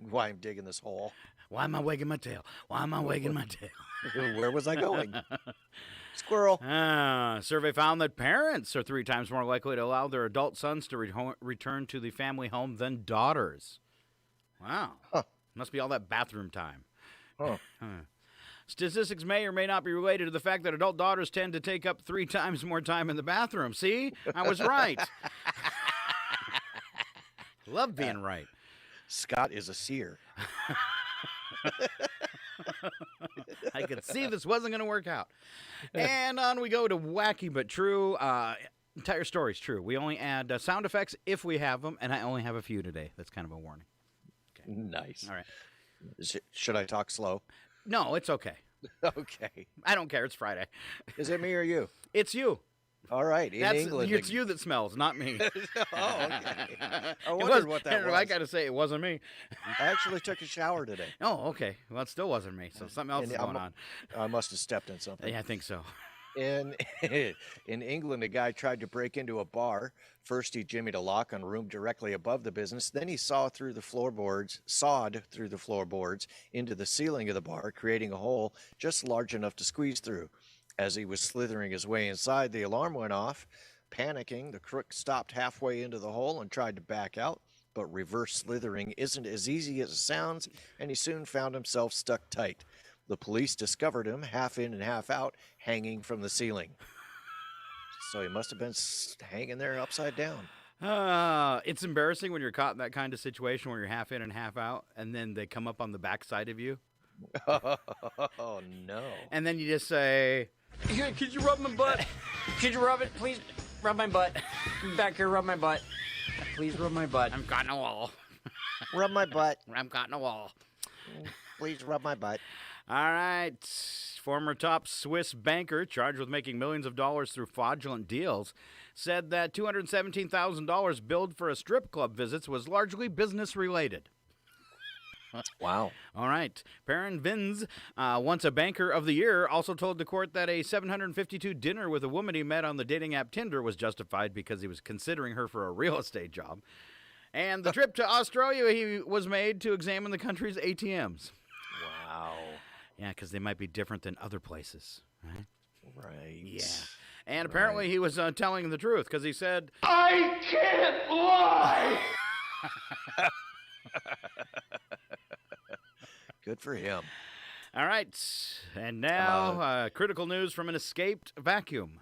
this hole? Why am I wagging my tail? Why am I wagging my tail? Where was I going? Squirrel. Survey found that parents are 3 times more likely to allow their adult sons to return to the family home than daughters. Wow. Huh. Must be all that bathroom time. Huh. Statistics may or may not be related to the fact that adult daughters tend to take up 3 times more time in the bathroom. See? I was right. Love being right. Scott is a seer. I could see this wasn't going to work out. And on we go to wacky but true. Entire story's true. We only add sound effects if we have them, and I only have a few today. That's kind of a warning. Okay. Nice. All right. Should I talk slow? No, it's okay. Okay. I don't care. It's Friday. Is it me or you? It's you. All right. In England. It's you that smells, not me. Oh, okay. I wondered what that was. I got to say, it wasn't me. I actually took a shower today. Oh, okay. Well, it still wasn't me, so something else is going on. I must have stepped in something. Yeah, I think so. In in England, a guy tried to break into a bar. First, he jimmied a lock on a room directly above the business. Then he sawed through the floorboards into the ceiling of the bar, creating a hole just large enough to squeeze through. As he was slithering his way inside, the alarm went off. Panicking, the crook stopped halfway into the hole and tried to back out. But reverse slithering isn't as easy as it sounds, and he soon found himself stuck tight. The police discovered him, half in and half out, hanging from the ceiling. So he must have been hanging there upside down. It's embarrassing when you're caught in that kind of situation where you're half in and half out, and then they come up on the backside of you. Oh, no. And then you just say, Could you rub my butt? Could you rub it? Please rub my butt. Back here, rub my butt. Please rub my butt. I'm caught in a wall. Rub my butt. I'm caught in a wall. Please rub my butt. All right. Former top Swiss banker charged with making millions of dollars through fraudulent deals said that $217,000 billed for a strip club visits was largely business related. Wow. All right. Perrin Vins, once a banker of the year, also told the court that a $752 dinner with a woman he met on the dating app Tinder was justified because he was considering her for a real estate job. And the trip to Australia he was made to examine the country's ATMs. Wow. Yeah, because they might be different than other places, right? Right. Yeah. And apparently he was telling the truth because he said, I can't lie! Good for him. All right. And now, critical news from an escaped vacuum.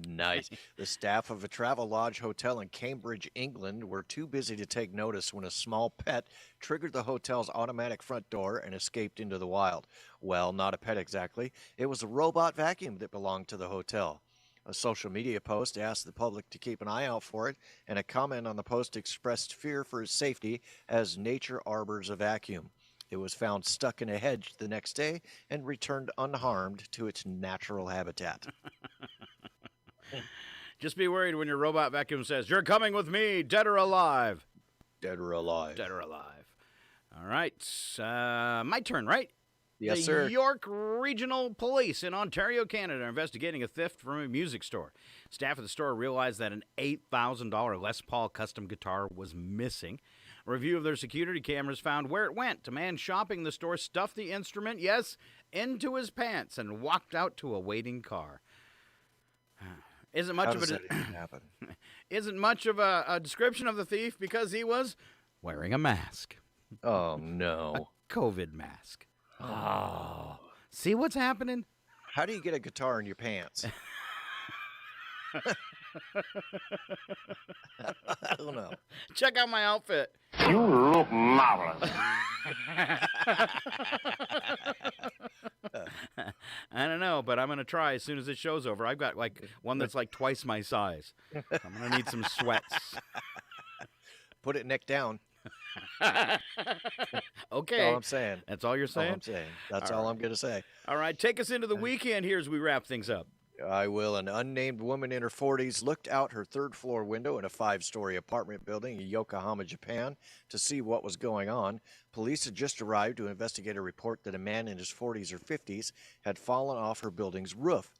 Nice. The staff of a Travelodge hotel in Cambridge, England, were too busy to take notice when a small pet triggered the hotel's automatic front door and escaped into the wild. Well, not a pet exactly. It was a robot vacuum that belonged to the hotel. A social media post asked the public to keep an eye out for it, and a comment on the post expressed fear for its safety as nature arbors a vacuum. It was found stuck in a hedge the next day and returned unharmed to its natural habitat. Just be worried when your robot vacuum says, "You're coming with me, dead or alive." Dead or alive. Dead or alive. All right. My turn, right? Yes, sir. The York Regional Police in Ontario, Canada, are investigating a theft from a music store. Staff at the store realized that an $8,000 Les Paul custom guitar was missing. A review of their security cameras found where it went. A man shopping in the store stuffed the instrument, yes, into his pants and walked out to a waiting car. Isn't much of a description of the thief because he was wearing a mask. Oh, no. A COVID mask. Oh. See what's happening? How do you get a guitar in your pants? I don't know. Check out my outfit. You look marvelous. I don't know, but I'm going to try as soon as this show's over. I've got like one that's like twice my size. I'm going to need some sweats. Put it neck down. Okay. That's all I'm saying. That's all you're saying? All I'm saying. That's all I'm going to say. All right. Take us into the weekend here as we wrap things up. I will. An unnamed woman in her 40s looked out her third-floor window in a 5-story apartment building in Yokohama, Japan, to see what was going on. Police had just arrived to investigate a report that a man in his 40s or 50s had fallen off her building's roof.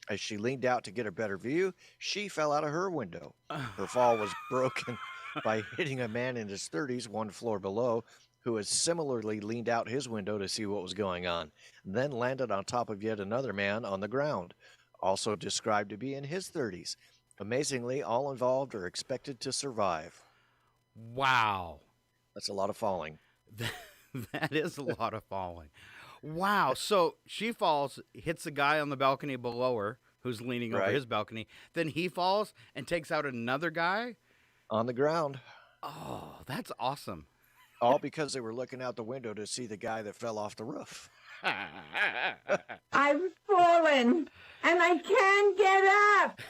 As she leaned out to get a better view, she fell out of her window. Her fall was broken by hitting a man in his 30s, one floor below, who had similarly leaned out his window to see what was going on, then landed on top of yet another man on the ground, also described to be in his 30s. Amazingly, all involved are expected to survive. Wow. That's a lot of falling. That is a lot of falling. Wow. So she falls, hits the guy on the balcony below her who's leaning over his balcony. Then he falls and takes out another guy? On the ground. Oh, that's awesome. All because they were looking out the window to see the guy that fell off the roof. I've fallen, and I can't get up.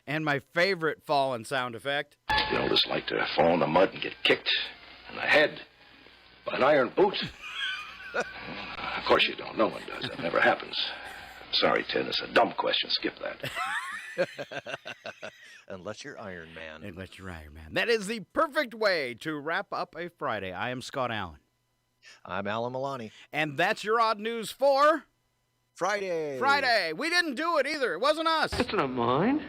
and my favorite fallen sound effect. You know, just like to fall in the mud and get kicked in the head by an iron boot. Of course you don't. No one does. That never happens. Sorry, Ted. It's a dumb question. Skip that. Unless you're Iron Man. Unless you're Iron Man. That is the perfect way to wrap up a Friday. I am Scott Allen. I'm Alan Milani. And that's your odd news for Friday. Friday. We didn't do it either. It wasn't us. That's not mine.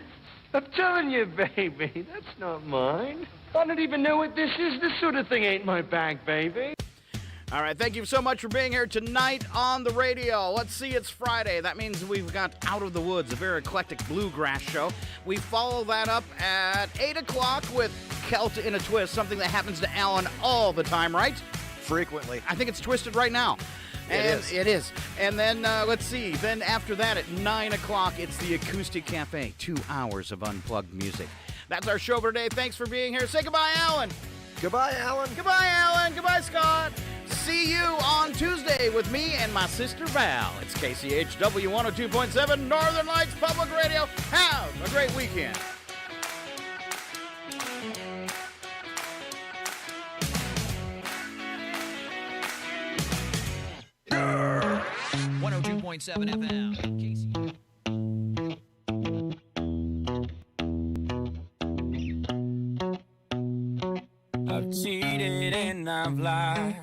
I'm telling you, baby, that's not mine. I don't even know what this is. This sort of thing ain't my bag, baby. All right, thank you so much for being here tonight on the radio. Let's see, it's Friday. That means we've got Out of the Woods, a very eclectic bluegrass show. We follow that up at 8 o'clock with Celt in a Twist, something that happens to Alan all the time, right? Frequently. I think it's twisted right now. It is. And then, let's see, then after that at 9 o'clock, it's the Acoustic Cafe, 2 hours of unplugged music. That's our show for today. Thanks for being here. Say goodbye, Alan. Goodbye, Alan. Goodbye, Alan. Goodbye, Scott. See you on Tuesday with me and my sister Val. It's KCHW 102.7 Northern Lights Public Radio. Have a great weekend. Grr. 102.7 FM. I've cheated and I've lied.